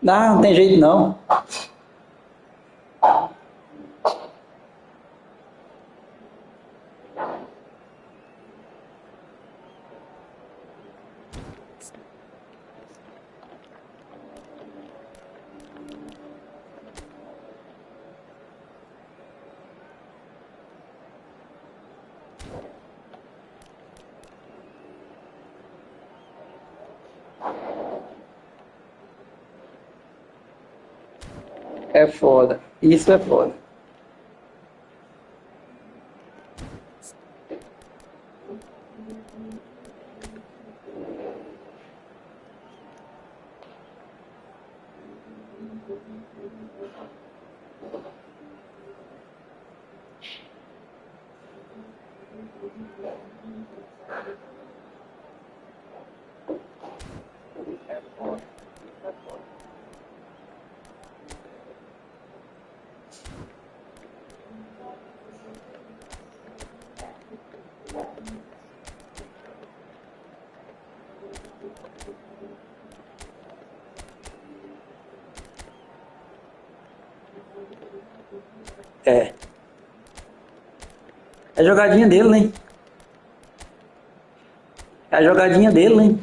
Não, não tem jeito não. É foda. Isso é foda. É. É a jogadinha dele, né? É a jogadinha dele, né?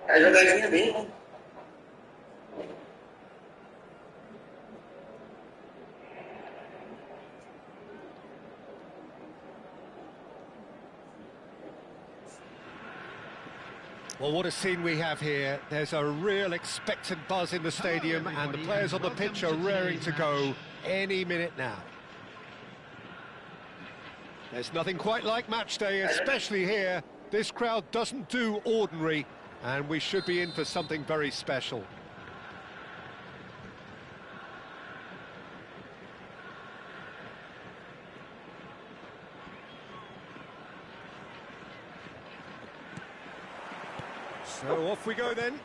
É a jogadinha dele, né? Well, what a scene we have here. There's a real expectant buzz in the stadium, and the players on the pitch are raring to go any minute now. There's nothing quite like match day, especially here. This crowd doesn't do ordinary, and we should be in for something very special. So off we go then.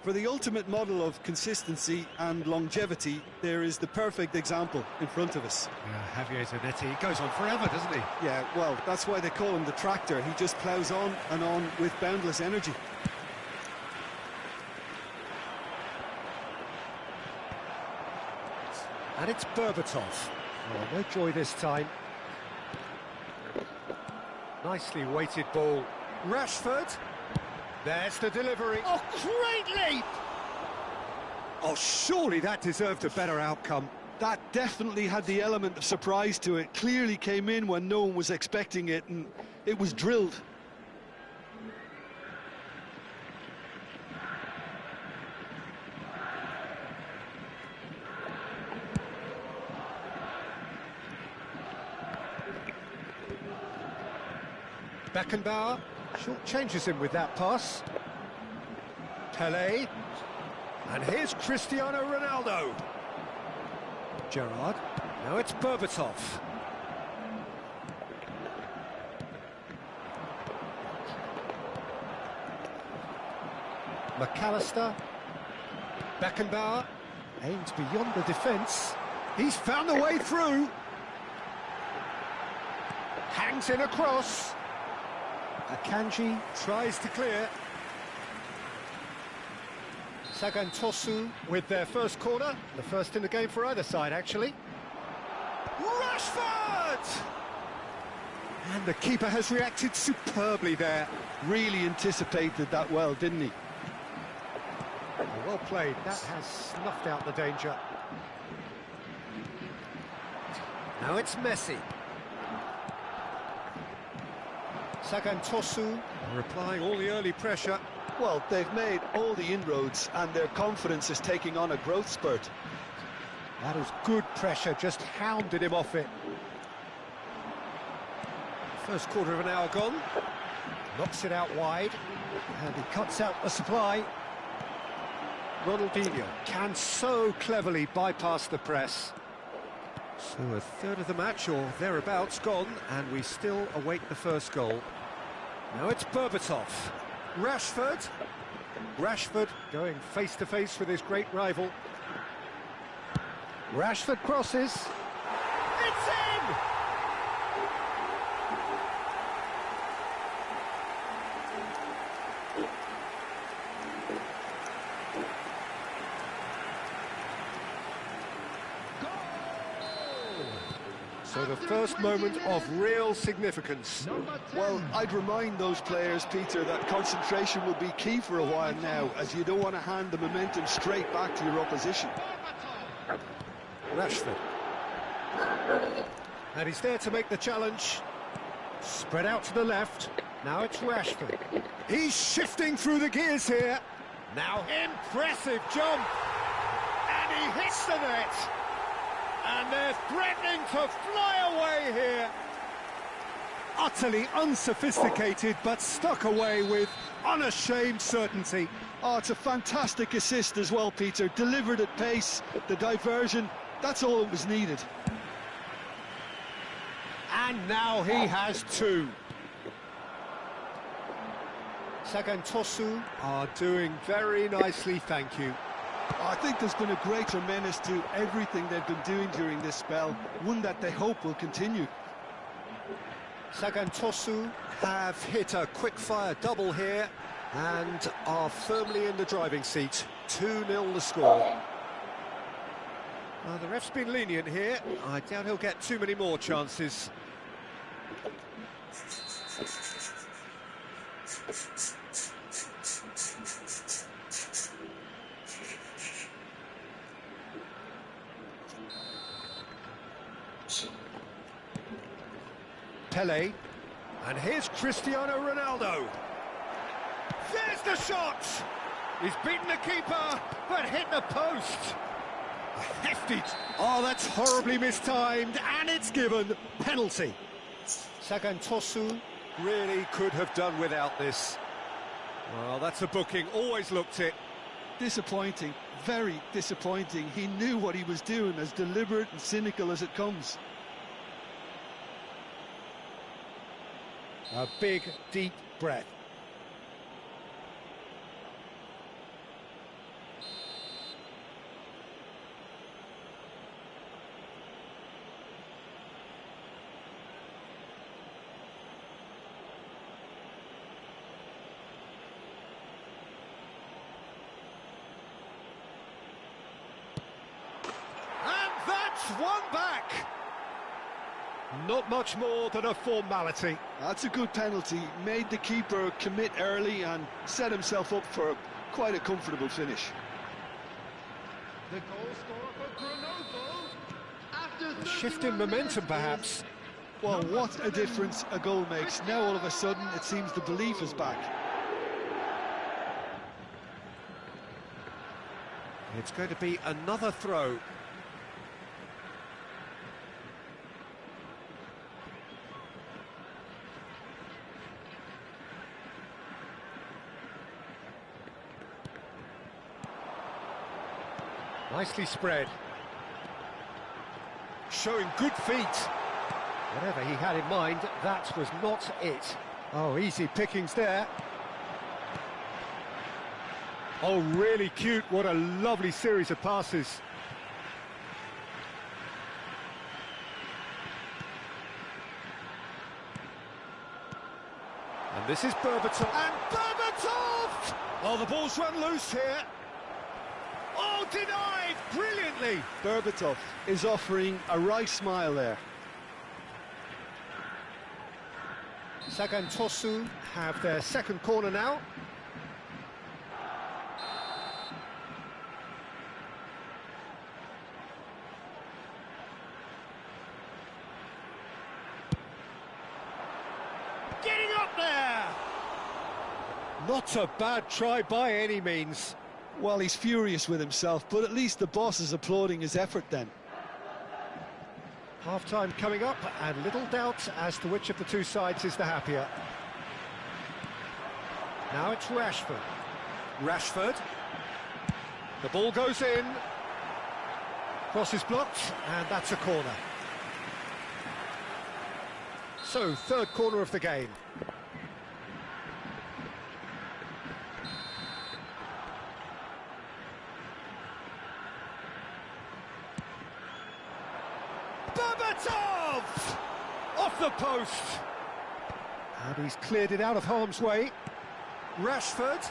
For the ultimate model of consistency and longevity, there is the perfect example in front of us. Yeah, Javier Zanetti goes on forever, doesn't he? Yeah, well, that's why they call him the tractor. He just ploughs on and on with boundless energy. And it's Berbatov. Oh, no joy this time. Nicely weighted ball. Rashford. There's the delivery. Oh, great leap! Oh, surely that deserved a better outcome. That definitely had the element of surprise to it. Clearly came in when no one was expecting it, and it was drilled. Beckenbauer short changes him with that pass. Pelé. And here's Cristiano Ronaldo. Gerrard. Now it's Berbatov. McAllister. Beckenbauer. Aims beyond the defence. He's found the way through. Hangs in across. Akanji tries to clear. Sagantosu with their first corner, the first in the game for either side, actually. Rashford! And the keeper has reacted superbly there. Really anticipated that well, didn't he? Well played, that has snuffed out the danger. Now it's Messi. Sagantosu replying all the early pressure. Well, they've made all the inroads and their confidence is taking on a growth spurt. That was good pressure, just hounded him off it. First quarter of an hour gone. Knocks it out wide. And he cuts out the supply. Ronaldinho can so cleverly bypass the press. So a third of the match, or thereabouts, gone, and we still await the first goal. Now it's Berbatov. Rashford. Rashford going face-to-face with his great rival. Rashford crosses. It's in! So the first moment of real significance. Well, I'd remind those players, Peter, that concentration will be key for a while now, as you don't want to hand the momentum straight back to your opposition. Rashford. And he's there to make the challenge. Spread out to the left. Now it's Rashford. He's shifting through the gears here. Now impressive jump. And he hits the net. And And they're threatening to fly away here. Utterly unsophisticated, but stuck away with unashamed certainty. Oh, it's a fantastic assist as well, Peter. Delivered at pace, the diversion, that's all that was needed. And now he has two. Sagantosu are doing very nicely, thank you. I think there's been a greater menace to everything they've been doing during this spell, one that they hope will continue. Sagantosu have hit a quick-fire double here and are firmly in the driving seat. 2-0 the score. The ref's been lenient here. I doubt he'll get too many more chances. Pele, and here's Cristiano Ronaldo. There's the shot! He's beaten the keeper, but hit the post. Hefty. Oh, that's horribly mistimed, and it's given. Penalty. Sagantosu really could have done without this. Well, that's a booking, always looked it. Disappointing, very disappointing. He knew what he was doing, as deliberate and cynical as it comes. A big, deep breath. And that's one back. Not much more than a formality. That's a good penalty. Made the keeper commit early and set himself up for quite a comfortable finish. The goal scorer for Grenoble after A shift in momentum, perhaps. Well, what a difference a goal makes. Now all of a sudden it seems the belief is back. It's going to be another throw. Nicely spread. Showing good feet. Whatever he had in mind, that was not it. Oh, easy pickings there. Oh, really cute. What a lovely series of passes. And this is Berbatov. And Berbatov! Oh, the ball's run loose here. Oh, denied brilliantly. Berbatov is offering a right smile there. Sagantosu have their second corner now. Getting up there! Not a bad try by any means. Well, he's furious with himself, but at least the boss is applauding his effort then. Half-time coming up, and little doubt as to which of the two sides is the happier. Now it's Rashford. Rashford. The ball goes in. Cross is blocked, and that's a corner. So, third corner of the game. Berbatov! Off the post! And he's cleared it out of harm's way. Rashford.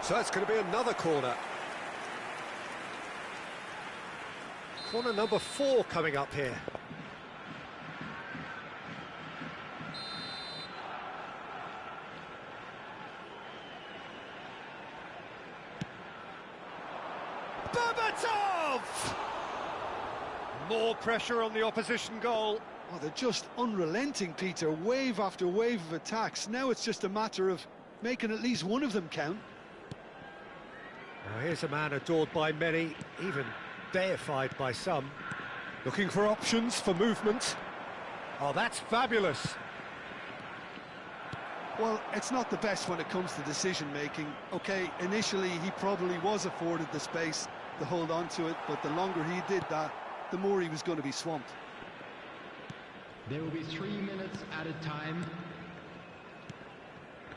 So that's going to be another corner. Corner number 4 coming up here. Berbatov! More pressure on the opposition goal. Oh, they're just unrelenting, Peter. Wave after wave of attacks. Now it's just a matter of making at least one of them count. Now here's a man adored by many, even deified by some. Looking for options for movement. Oh, that's fabulous. Well, it's not the best when it comes to decision-making. OK, initially he probably was afforded the space to hold on to it, but the longer he did that, the more he was going to be swamped. There will be 3 minutes added time.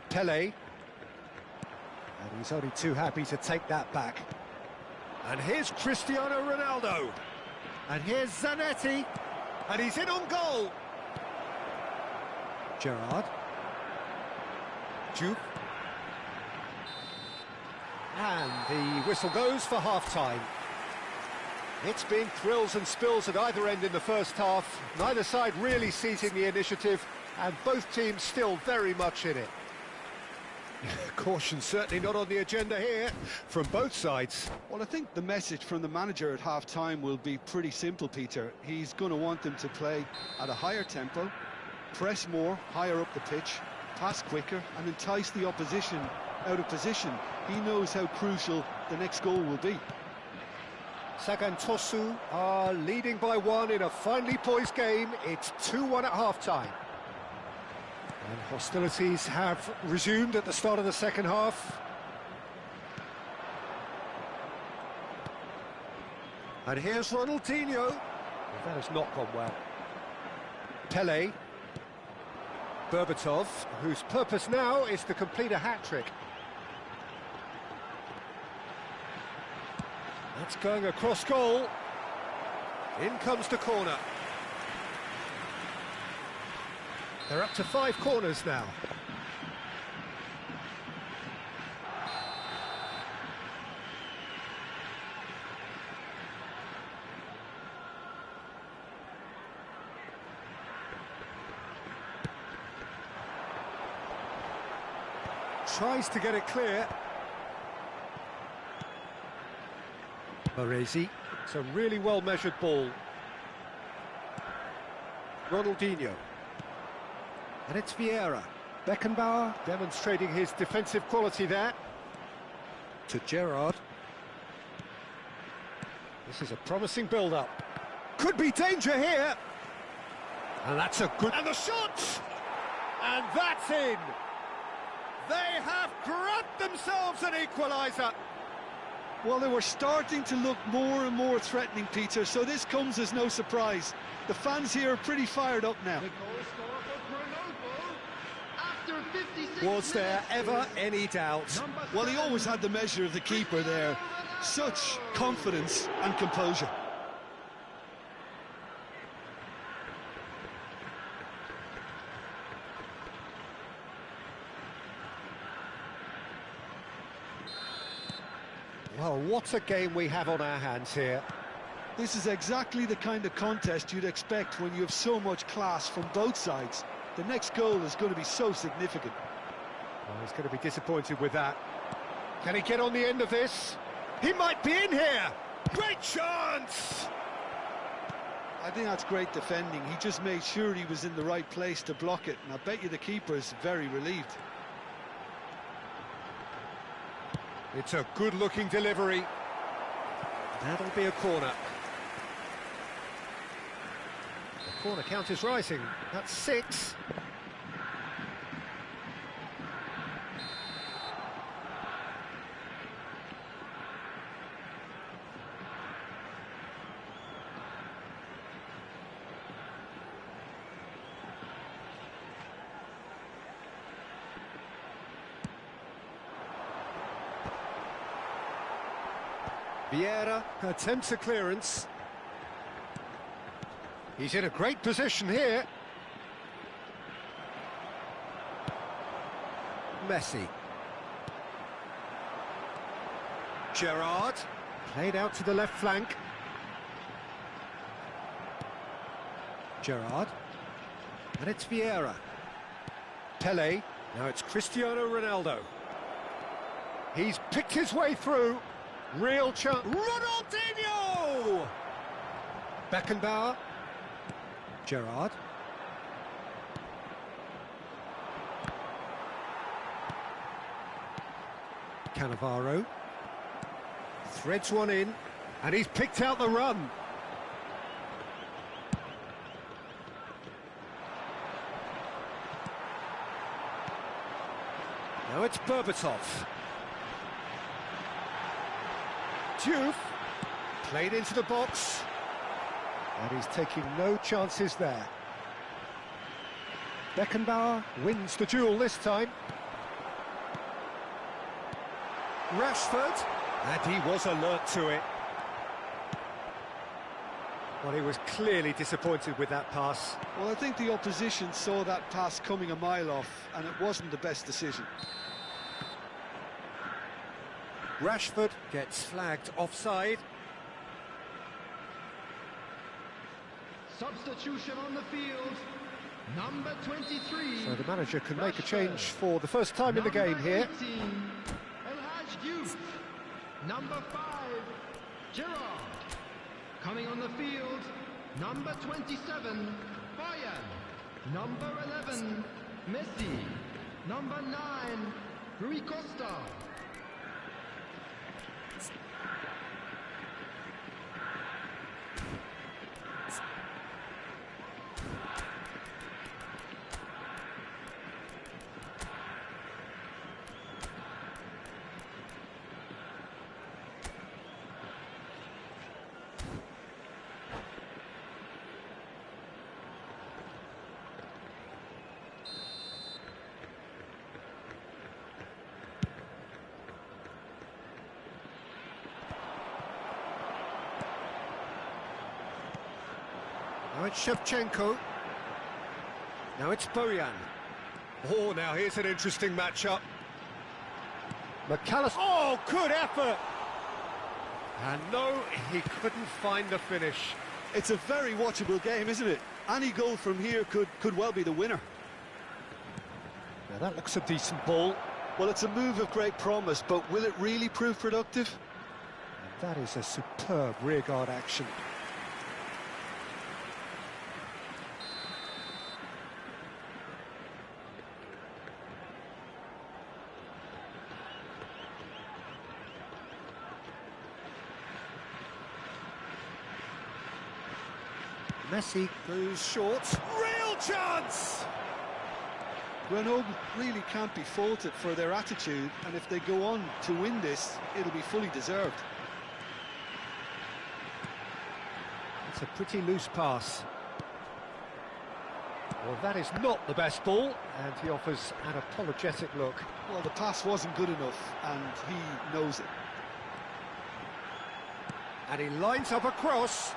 Pele. And he's only too happy to take that back. And here's Cristiano Ronaldo. And here's Zanetti. And he's in on goal. Gerrard. Duke. And the whistle goes for half-time. It's been thrills and spills at either end in the first half. Neither side really seizing the initiative, and both teams still very much in it. Caution certainly not on the agenda here from both sides. Well, I think the message from the manager at half-time will be pretty simple, Peter. He's going to want them to play at a higher tempo, press more, higher up the pitch, pass quicker, and entice the opposition out of position. He knows how crucial the next goal will be. Sagantosu are leading by 1 in a finely poised game. It's 2-1 at half-time. And hostilities have resumed at the start of the second half. And here's Ronaldinho. That has not gone well. Pele. Berbatov, whose purpose now is to complete a hat-trick. That's going across goal. In comes the corner. They're up to 5 corners now. Tries to get it clear. Baresi. It's a really well-measured ball. Ronaldinho. And it's Vieira. Beckenbauer demonstrating his defensive quality there. To Gerrard. This is a promising build-up. Could be danger here. And that's a good... And the shot! And that's in! They have grabbed themselves an equaliser. Well, they were starting to look more and more threatening, Peter, so this comes as no surprise. The fans here are pretty fired up now. The goal scorer for Grenoble after 56 Was there minutes ever is any doubt? Well, he always had the measure of the keeper there. Such confidence and composure. Well, what a game we have on our hands here. This is exactly the kind of contest you'd expect when you have so much class from both sides. The next goal is going to be so significant. Well, he's going to be disappointed with that. Can he get on the end of this? He might be in here! Great chance! I think that's great defending. He just made sure he was in the right place to block it, and I bet you the keeper is very relieved. It's a good-looking delivery. That'll be a corner. The corner count is rising. That's 6. Vieira attempts a clearance. He's in a great position here. Messi. Gerrard. Played out to the left flank. Gerrard. And it's Vieira. Pele. Now it's Cristiano Ronaldo. He's picked his way through. Real chance. Ronaldinho! Beckenbauer. Gerrard. Cannavaro. Threads one in, and he's picked out the run. Now it's Berbatov. Diouf. Played into the box. And he's taking no chances there. Beckenbauer wins the duel this time. Rashford. And he was alert to it. Well, he was clearly disappointed with that pass. Well, I think the opposition saw that pass coming a mile off, and it wasn't the best decision. Rashford gets flagged offside. Substitution on the field. Number 23. So the manager can make a change for the first time in the game here. 18, El Hadj Diouf. Number 5, Gerrard. Coming on the field, number 27, Bayern. Number 11, Messi. Number 9, Rui Costa. Now it's Shevchenko. Now it's Bojan. Oh, now here's an interesting matchup. McAllister. Oh, good effort! And no, he couldn't find the finish. It's a very watchable game, isn't it? Any goal from here could well be the winner. Now that looks a decent ball. Well, it's a move of great promise, but will it really prove productive? And that is a superb rearguard action. Messi goes short. Real chance! Grenoble really can't be faulted for their attitude, and if they go on to win this, it'll be fully deserved. It's a pretty loose pass. Well, that is not the best ball, and he offers an apologetic look. Well, the pass wasn't good enough, and he knows it. And he lines up a cross.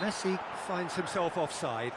Messi finds himself offside.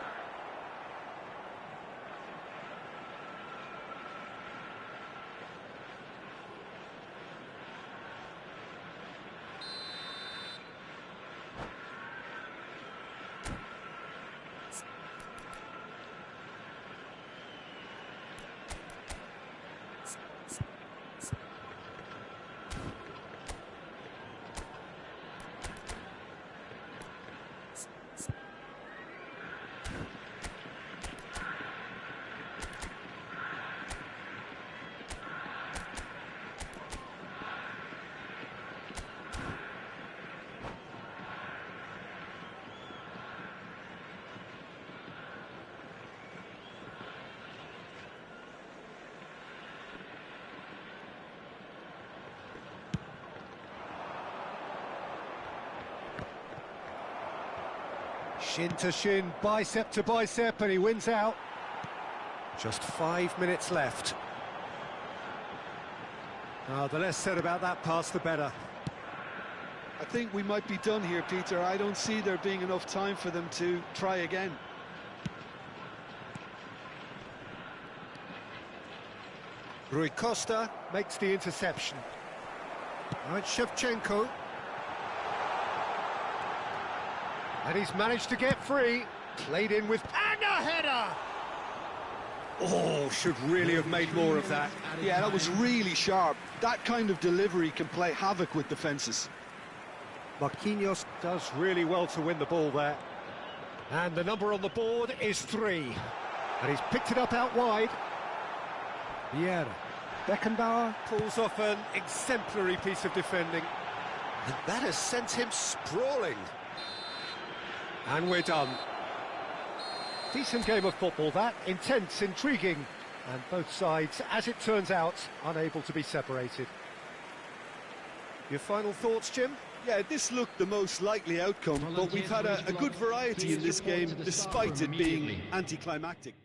Shin to shin, bicep to bicep, and he wins out. Just 5 minutes left. The less said about that pass, the better. I think we might be done here, Peter. I don't see there being enough time for them to try again. Rui Costa makes the interception. Now it's Shevchenko. And he's managed to get free. Played in with... And a header! Oh, should really have made more of that. Yeah, that was really sharp. That kind of delivery can play havoc with defences. Marquinhos does really well to win the ball there. And the number on the board is 3. And he's picked it up out wide. Vieira. Beckenbauer pulls off an exemplary piece of defending. And that has sent him sprawling. And we're done. Decent game of football, that. Intense, intriguing, And both sides, as it turns out, unable to be separated. Your final thoughts, Jim? Yeah, this looked the most likely outcome, but we've had a good variety in this game, despite it being anticlimactic.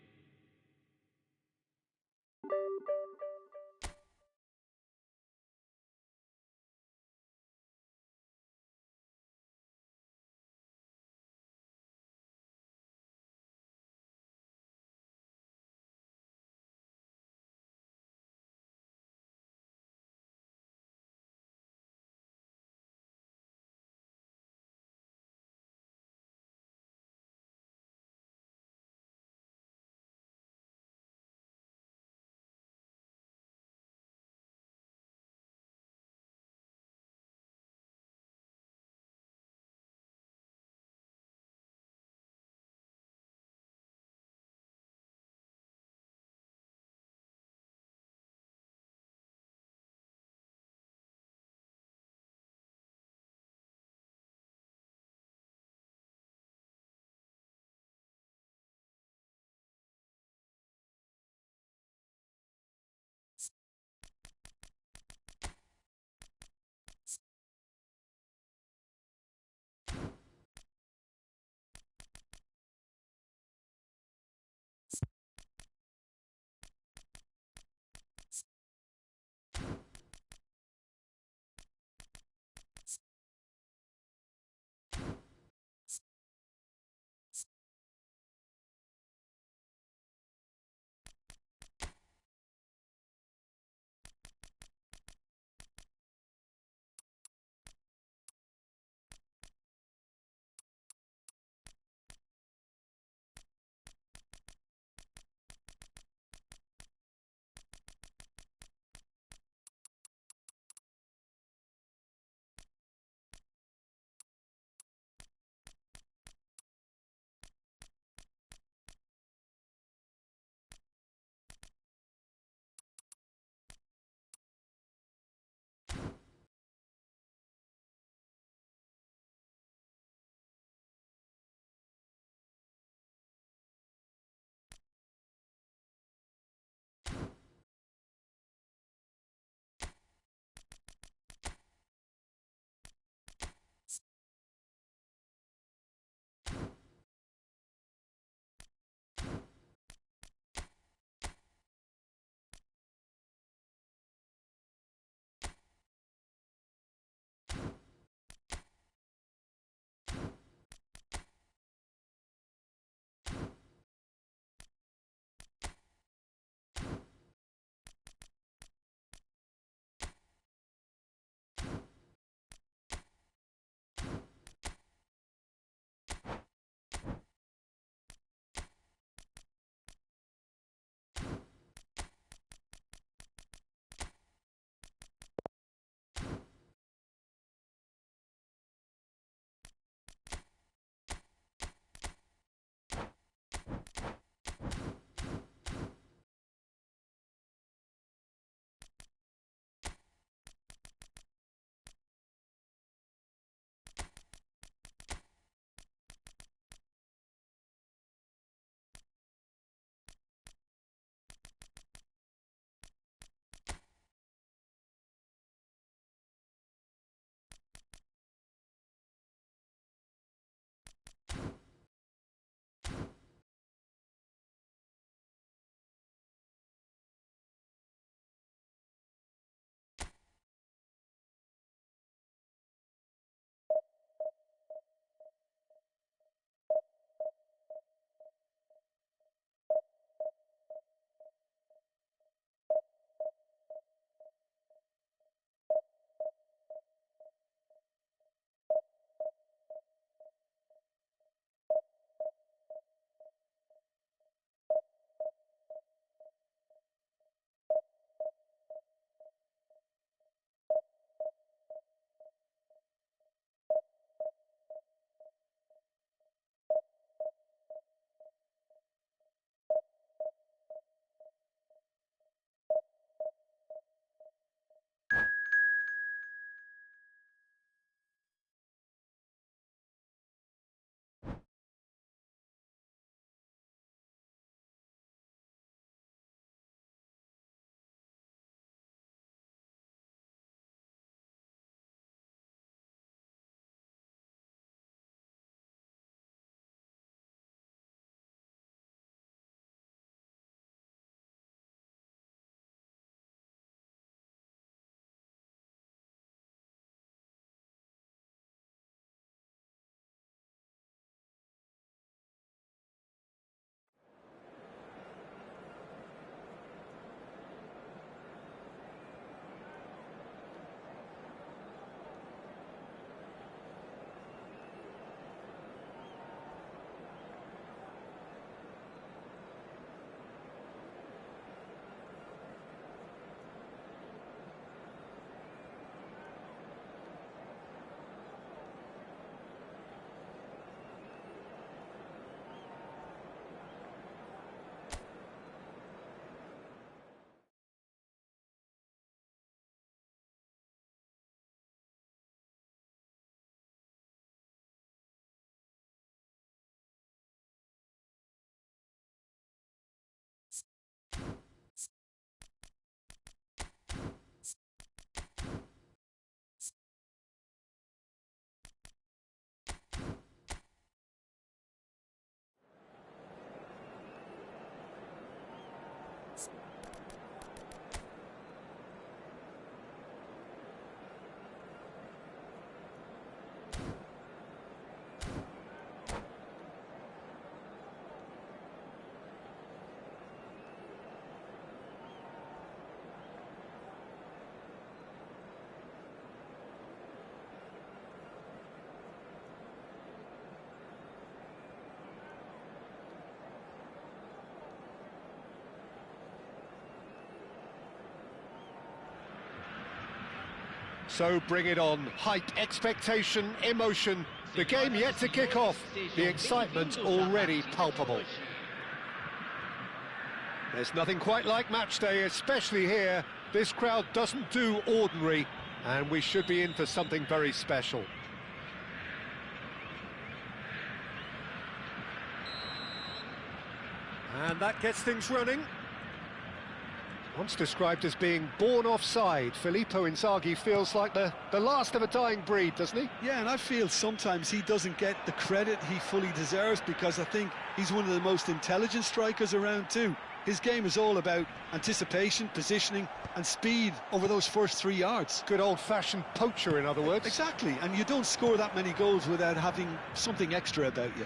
So bring it on. Hype, expectation, emotion. The game yet to kick off. The excitement already palpable. There's nothing quite like match day, especially here. This crowd doesn't do ordinary, and we should be in for something very special. And that gets things running. Once described as being born offside, Filippo Inzaghi feels like the last of a dying breed, doesn't he? Yeah, and I feel sometimes he doesn't get the credit he fully deserves, because I think he's one of the most intelligent strikers around too. His game is all about anticipation, positioning and speed over those first 3 yards. Good old-fashioned poacher, in other words. Exactly, and you don't score that many goals without having something extra about you.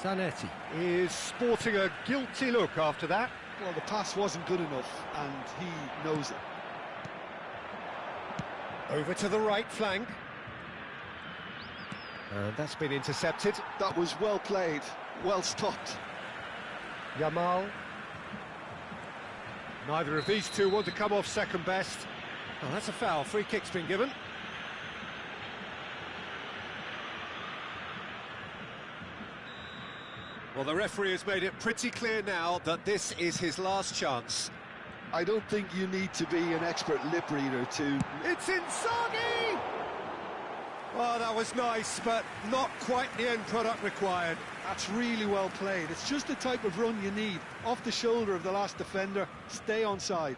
Zanetti is sporting a guilty look after that. Well, the pass wasn't good enough, and he knows it. Over to the right flank. And that's been intercepted. That was well played, well stopped. Yamal. Neither of these two want to come off second best. Oh, that's a foul. Free kick's been given. Well, the referee has made it pretty clear now that this is his last chance. I don't think you need to be an expert lip reader to... It's Inzaghi! Oh, that was nice, but not quite the end product required. That's really well played. It's just the type of run you need. Off the shoulder of the last defender, stay onside.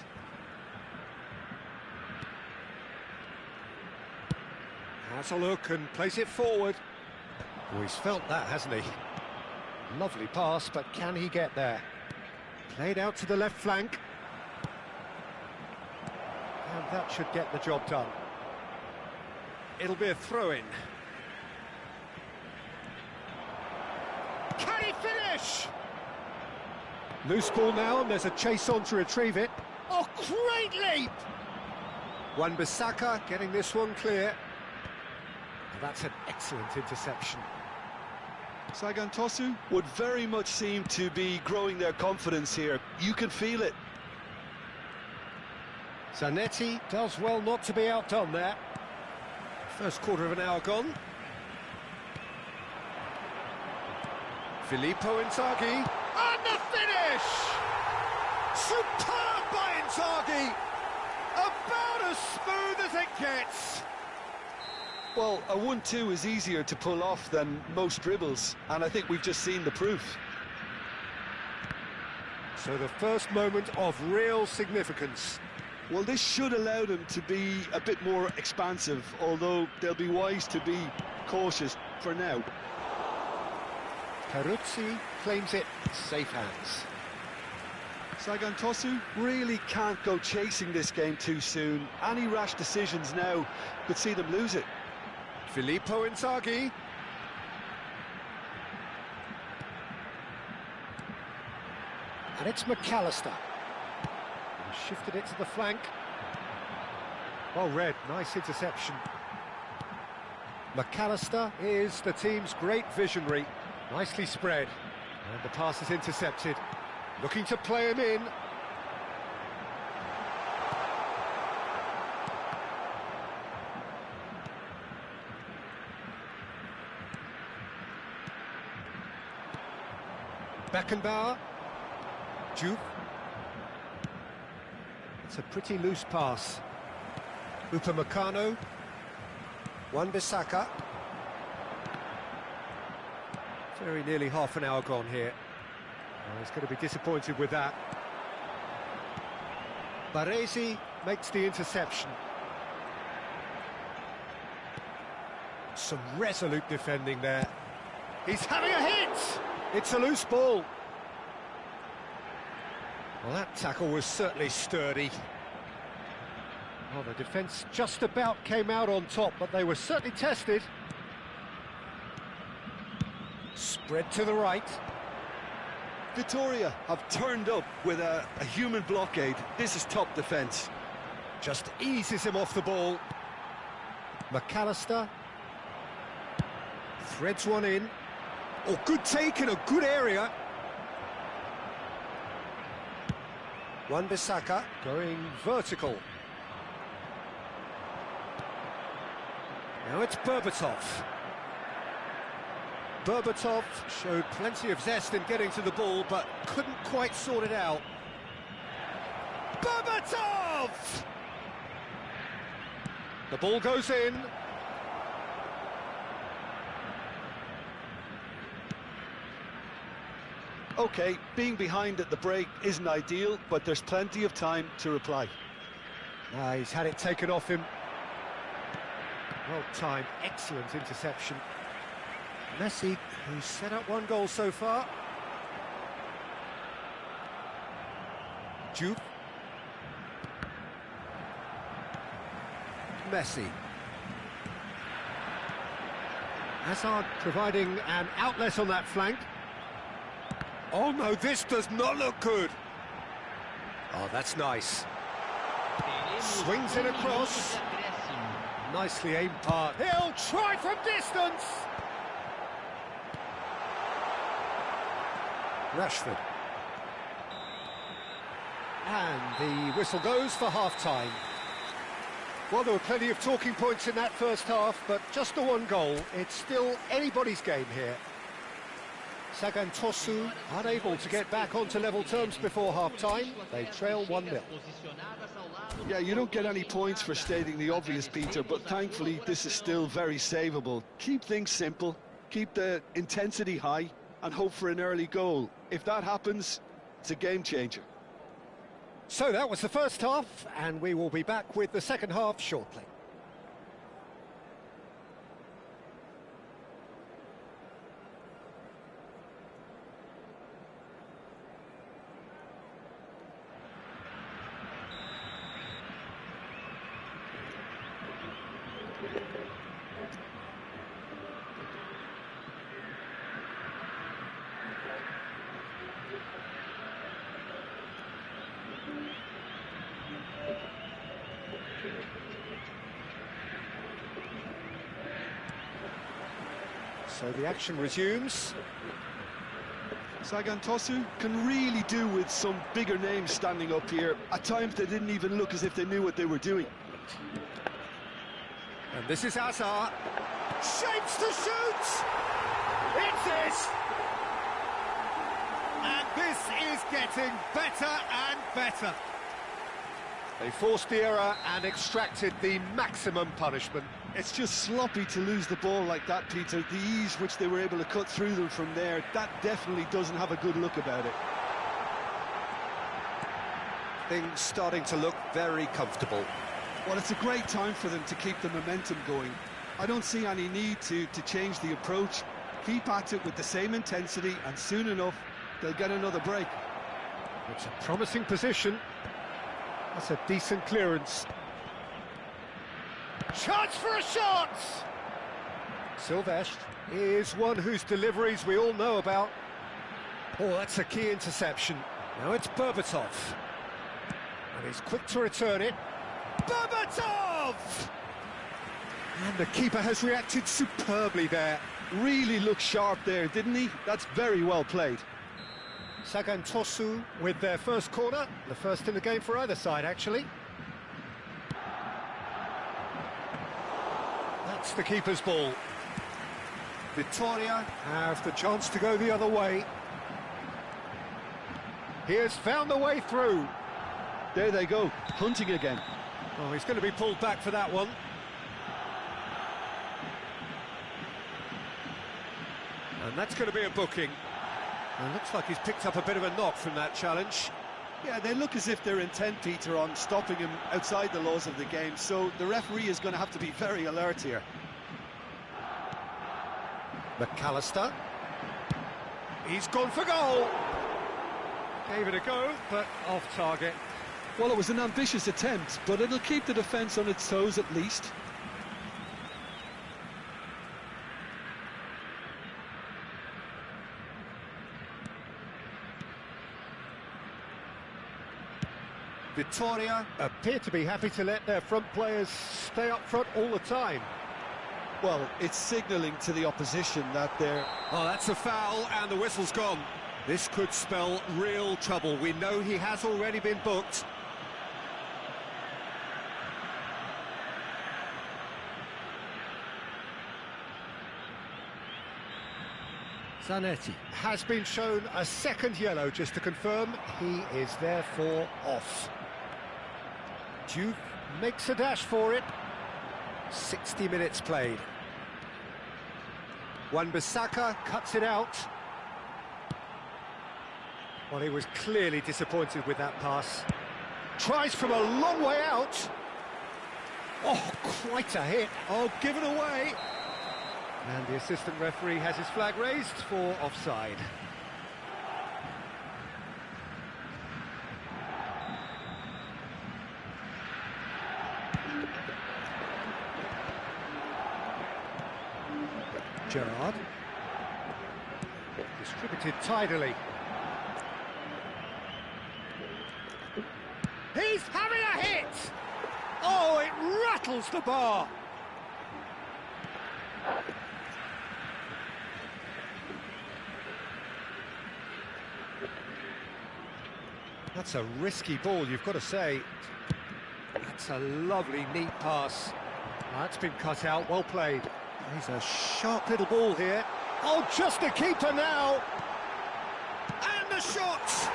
Has a look and plays it forward. Oh, he's felt that, hasn't he? Lovely pass, but can he get there? Played out to the left flank. And that should get the job done. It'll be a throw-in. Can he finish? Loose ball now, and there's a chase on to retrieve it. Oh, great leap! Wan-Bissaka getting this one clear. And that's an excellent interception. Sagan Tosu would very much seem to be growing their confidence here. You can feel it. Zanetti does well not to be outdone there. First quarter of an hour gone. Filippo Inzaghi. And the finish! Superb by Inzaghi! About as smooth as it gets! Well, a 1-2 is easier to pull off than most dribbles, and I think we've just seen the proof. So the first moment of real significance. Well, this should allow them to be a bit more expansive, although they'll be wise to be cautious for now. Peruzzi claims it, safe hands. Sagan Tosu really can't go chasing this game too soon. Any rash decisions now could see them lose it. Filippo Inzaghi. And it's McAllister. He shifted it to the flank. Well read, nice interception. McAllister is the team's great visionary. Nicely spread. And the pass is intercepted. Looking to play him in. Beckenbauer. Juve. It's a pretty loose pass. Upamecano. Wan-Bissaka. Very nearly half an hour gone here. Oh, he's going to be disappointed with that. Baresi makes the interception. Some resolute defending there. He's having a hit! It's a loose ball. Well, that tackle was certainly sturdy. Well, the defence just about came out on top, but they were certainly tested. Spread to the right. Victoria have turned up with a human blockade. This is top defence. Just eases him off the ball. McAllister. Threads one in. Oh, good take in a good area. Wan-Bissaka going vertical. Now it's Berbatov. Berbatov showed plenty of zest in getting to the ball, but couldn't quite sort it out. Berbatov! The ball goes in. OK, being behind at the break isn't ideal, but there's plenty of time to reply. He's had it taken off him. Well timed, excellent interception. Messi, who's set up one goal so far. Jude. Messi. Hazard providing an outlet on that flank. Oh no, this does not look good. Oh, that's nice. Swings it across. Nicely aimed part. He'll try from distance. Rashford. And the whistle goes for half-time. Well, there were plenty of talking points in that first half, but just the one goal. It's still anybody's game here. Sagan Tosu unable to get back onto level terms before half-time. They trail 1-0. Yeah, you don't get any points for stating the obvious, Peter, but thankfully this is still very savable. Keep things simple, keep the intensity high, and hope for an early goal. If that happens, it's a game changer. So that was the first half, and we will be back with the second half shortly. So the action resumes. Sagan Tosu can really do with some bigger names standing up here. At times they didn't even look as if they knew what they were doing. And this is Hazard. Shapes to shoot! It's it! And this is getting better and better. They forced the error and extracted the maximum punishment. It's just sloppy to lose the ball like that, Peter. The ease which they were able to cut through them from there, that definitely doesn't have a good look about it. Things starting to look very comfortable. Well, it's a great time for them to keep the momentum going. I don't see any need to change the approach. Keep at it with the same intensity, and soon enough, they'll get another break. It's a promising position. That's a decent clearance. Chance for a shot! Silvestre is one whose deliveries we all know about. Oh, that's a key interception. Now it's Berbatov. And he's quick to return it. Berbatov! And the keeper has reacted superbly there. Really looked sharp there, didn't he? That's very well played. Sagan Tosu with their first corner, the first in the game for either side, actually. That's the keeper's ball. Victoria have the chance to go the other way. He has found the way through. There they go, hunting again. Oh, he's going to be pulled back for that one. And that's going to be a booking. And looks like he's picked up a bit of a knock from that challenge. Yeah, they look as if they're intent, Peter, on stopping him outside the laws of the game, so the referee is going to have to be very alert here. McAllister. He's gone for goal. Gave it a go, but off target. Well, it was an ambitious attempt, but it'll keep the defence on its toes at least. Vitoria. Appear to be happy to let their front players stay up front all the time. Well, it's signalling to the opposition that they're... Oh, that's a foul, and the whistle's gone. This could spell real trouble. We know he has already been booked. Zanetti has been shown a second yellow, just to confirm he is therefore off. Duke makes a dash for it. 60 minutes played. Wan-Bissaka cuts it out. Well, he was clearly disappointed with that pass. Tries from a long way out. Oh, quite a hit. Oh, given away. And the assistant referee has his flag raised for offside. Gerrard. Distributed tidily. He's having a hit! Oh, it rattles the bar! That's a risky ball, you've got to say. That's a lovely, neat pass. That's been cut out, well played. He's a sharp little ball here. Oh, just a keeper now! And the shots!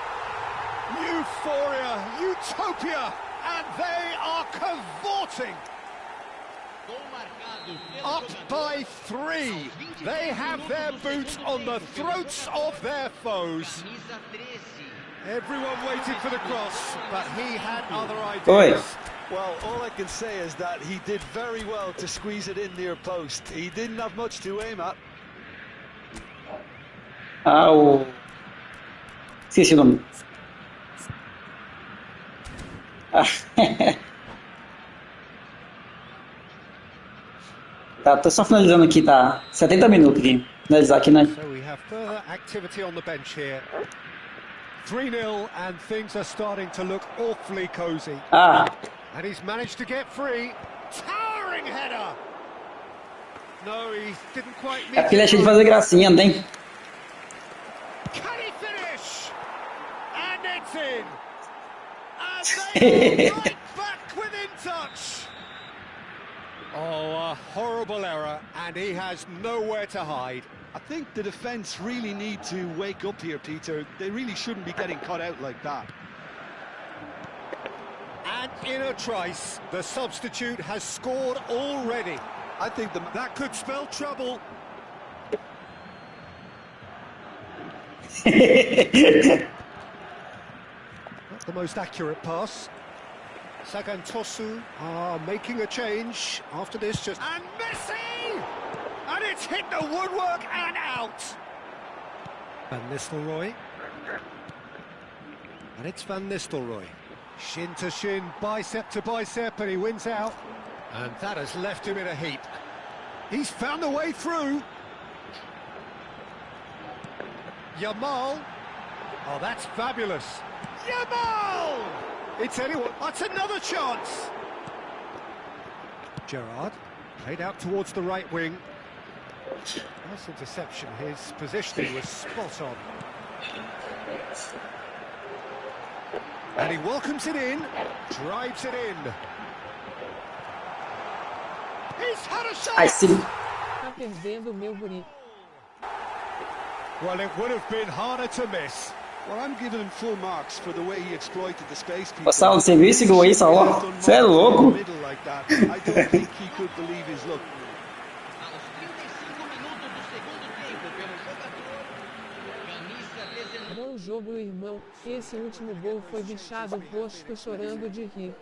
Euphoria, utopia, and they are cavorting. Up by 3. They have their boots on the throats of their foes. Everyone waited for the cross, but he had other ideas. Well, all I can say is that he did very well to squeeze it in near post. He didn't have much to aim at. Esqueci o nome. Tá, tô só finalizando aqui, tá? 70 minutos aqui. Finalizar aqui, né? So we have further activity on the bench here. 3-0 and things are starting to look awfully cosy. And he's managed to get free. Towering header! No, he didn't quite meet Aqui ele é cheio de fazer gracinha, não tem? Can he finish? And it's in! And they are right back within touch! Oh, a horrible error, and he has nowhere to hide. I think the defence really need to wake up here, Peter. They really shouldn't be getting caught out like that. And in a trice, the substitute has scored already. I think that could spell trouble. Not the most accurate pass. Sagantosu are making a change after this. And Messi! And it's hit the woodwork and out. Van Nistelrooy. And it's Van Nistelrooy. Shin to shin, bicep to bicep, and he wins out. And that has left him in a heap. He's found a way through. Yamal. Oh, that's fabulous. Yamal! It's anyone. That's another chance. Gerrard played out towards the right wing. Nice interception. His positioning was spot on. And he welcomes it in, drives it in. He's had a shot! I see. Tá perdendo meu bonito. Well, it would have been harder to miss. Well, I'm giving him full marks for the way he exploited the space. Saulo, você viu esse gol aí, Saulo? Você é louco? I don't think he could believe his luck. Bom jogo, irmão. Esse último gol foi bichado rosto chorando de rir.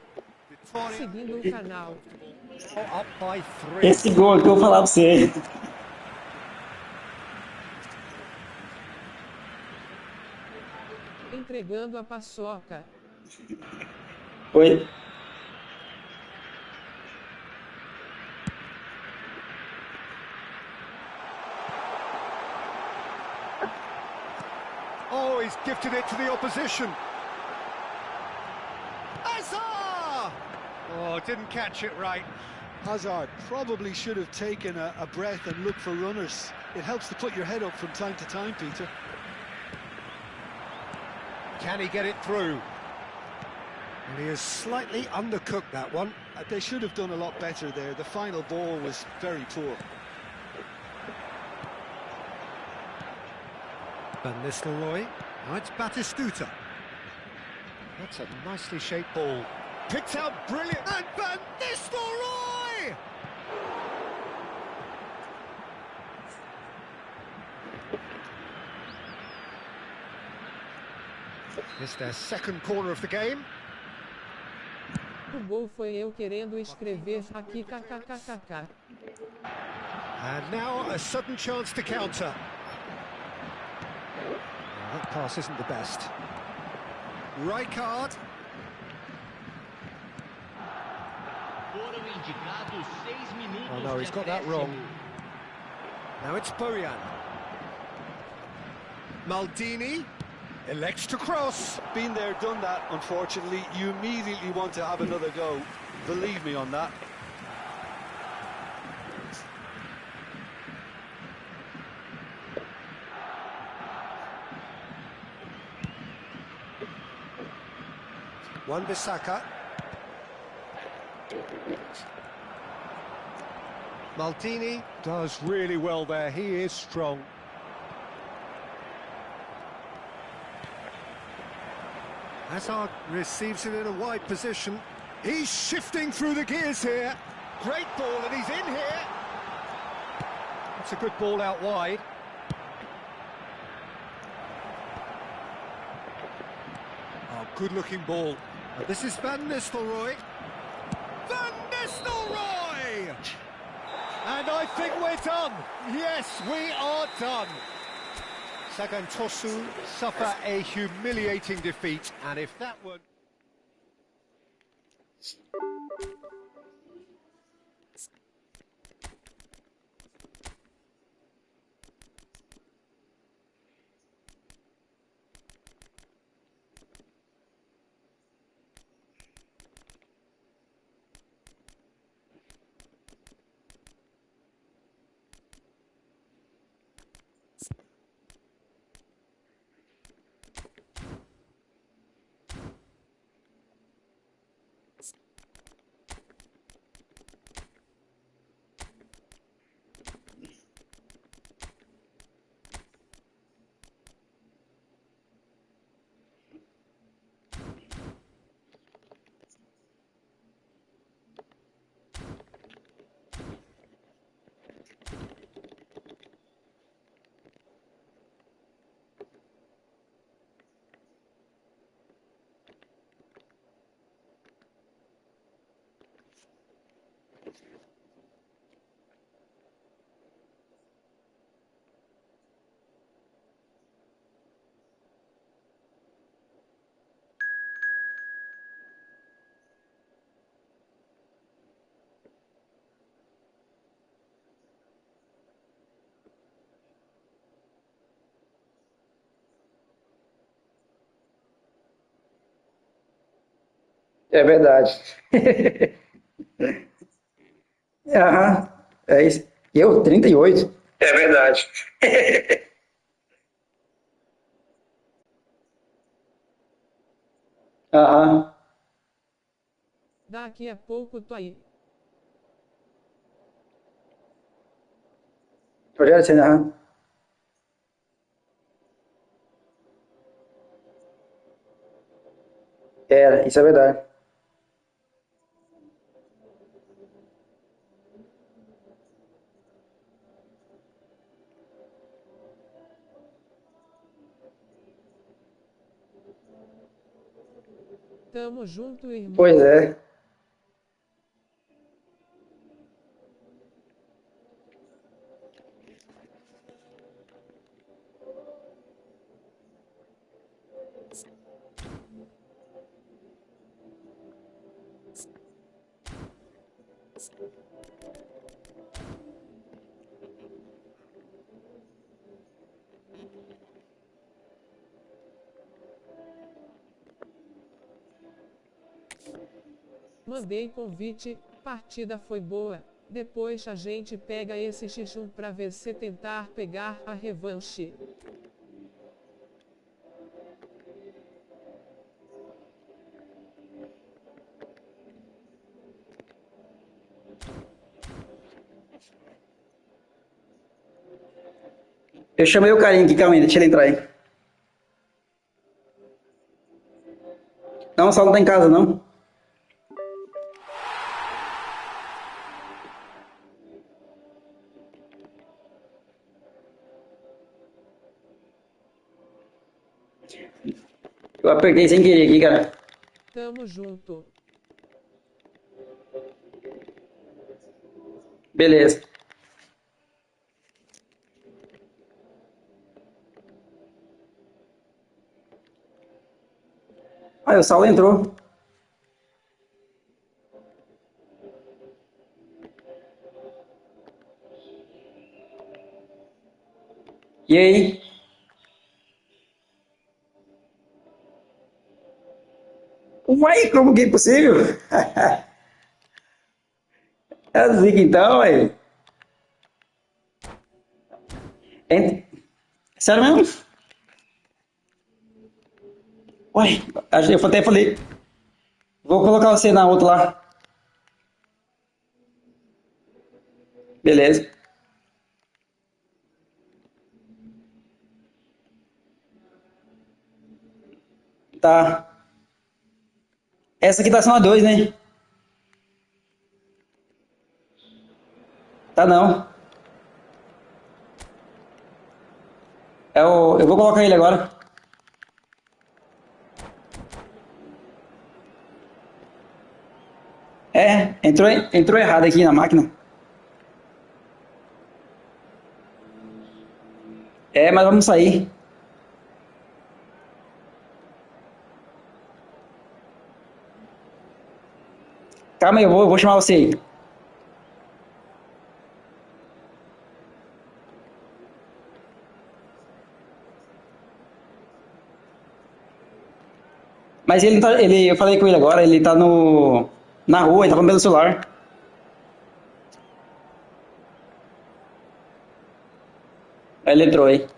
Seguindo o canal. Esse gol que eu vou falar pra você. Entregando a paçoca. Oi. Oh, he's gifted it to the opposition. A Hazard! Oh, didn't catch it right. Hazard probably should have taken a breath and looked for runners. It helps to put your head up from time to time, Peter. Can he get it through? And he has slightly undercooked that one. They should have done a lot better there. The final ball was very poor. Van Nistelrooy. Now it's Batistuta. That's a nicely shaped ball. Picked out brilliant. And Van Nistelrooy! It's their second corner of the game. O gol foi eu querendo escrever aqui kkkk. And now a sudden chance to counter. Well, that pass isn't the best. Rijkaard. Oh no, he's got that wrong. Now it's Bojan. Maldini elects to cross. Been there, done that, unfortunately. You immediately want to have another go. Believe me on that. Wan-Bissaka. Maldini does really well there. He is strong. Hazard receives it in a wide position. He's shifting through the gears here. Great ball, and he's in here. That's a good ball out wide. Oh, good-looking ball. And this is Van Nistelrooy. Van Nistelrooy! And I think we're done. Yes, we are done. Sagan Tosu suffer a humiliating defeat, and if that were... É verdade. Aham, é isso. E eu, 38. É verdade. Aham. Daqui a pouco tô aí. Rogério Senna, aham. Era, isso é verdade. Tamo junto, irmão. Pois é. Mandei convite, partida foi boa. Depois a gente pega esse X1 pra ver se tentar pegar a revanche. Eu chamei o carinha aqui, calma aí, deixa ele entrar aí. Não, o Saulo não tá em casa, não. Eu apertei sem querer aqui, cara. Tamo junto. Beleza. Ah, o Saulo entrou. E aí? Uai, como que é possível? É a zica então, ué. Sério mesmo? Uai, eu até falei. Vou colocar você na outra lá. Beleza. Tá. Essa aqui tá só a 2, né? Tá não. Eu vou colocar ele agora. É, entrou errado aqui na máquina. É, mas vamos sair. Calma aí, eu vou chamar você aí. Mas ele não tá, eu falei com ele agora, ele tá na rua, ele tá falando pelo celular. Aí ele entrou aí.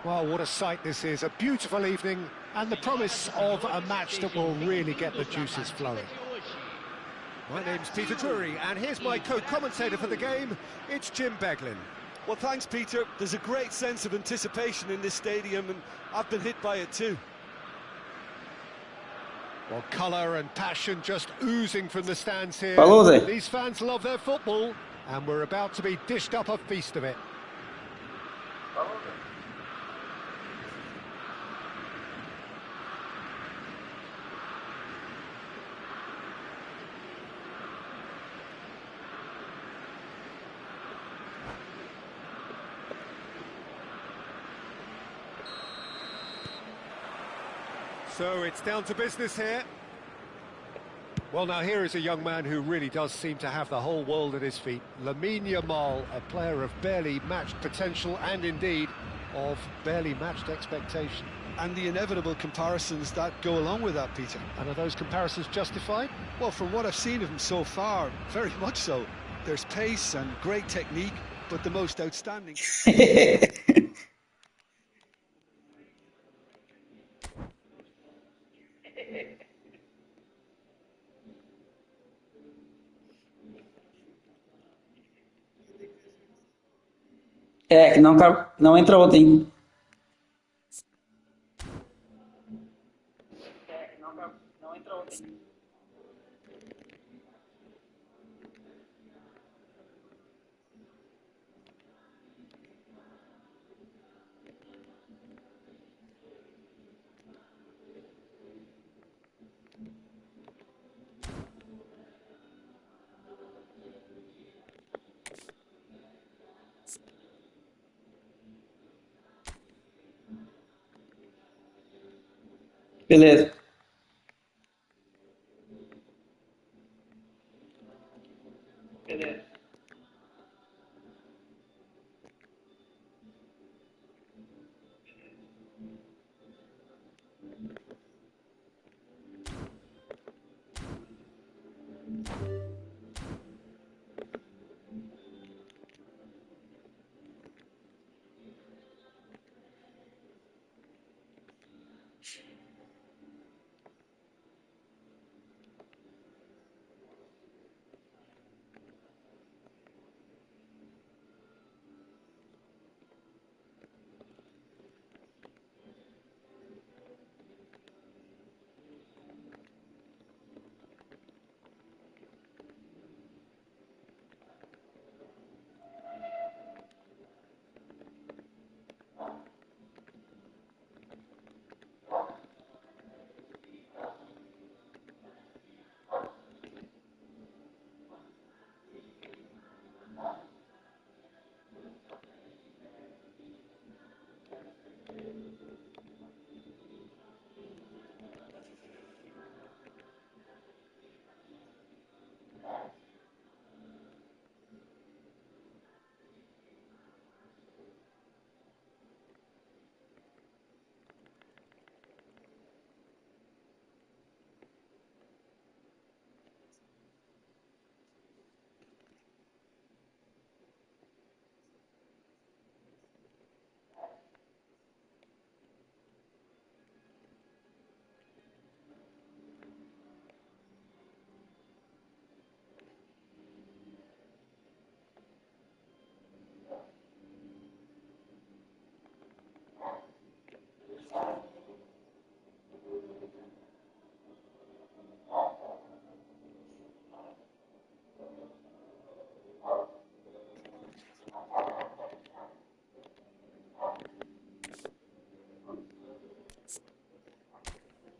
Well, what a sight this is. A beautiful evening and the promise of a match that will really get the juices flowing. My name's Peter Drury, and here's my co-commentator for the game. It's Jim Beglin. Well, thanks, Peter. There's a great sense of anticipation in this stadium, and I've been hit by it too. Well, colour and passion just oozing from the stands here. Falou, Zé. These fans love their football, and we're about to be dished up a feast of it. So it's down to business here. Well, now here is a young man who really does seem to have the whole world at his feet. Lamine Yamal, a player of barely matched potential and indeed of barely matched expectation. And the inevitable comparisons that go along with that, Peter. And are those comparisons justified? Well, from what I've seen of him so far, very much so. There's pace and great technique, but the most outstanding... É, que não entra outro, hein? Beleza.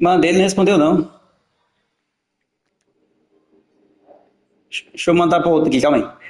Mandei, ele não respondeu não. Deixa eu mandar para outro aqui, calma aí.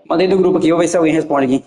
Mandei do grupo aqui, vou ver se alguém responde aqui.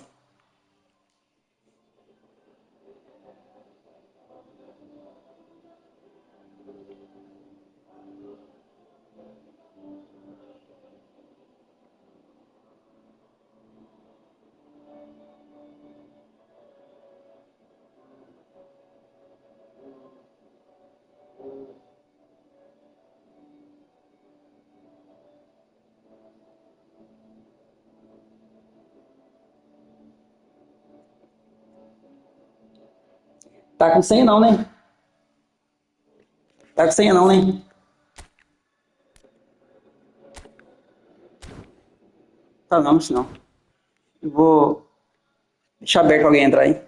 Tá com senha não, né? Tá com senha não, né? Tá não, senão. Eu vou deixar aberto pra alguém entrar aí.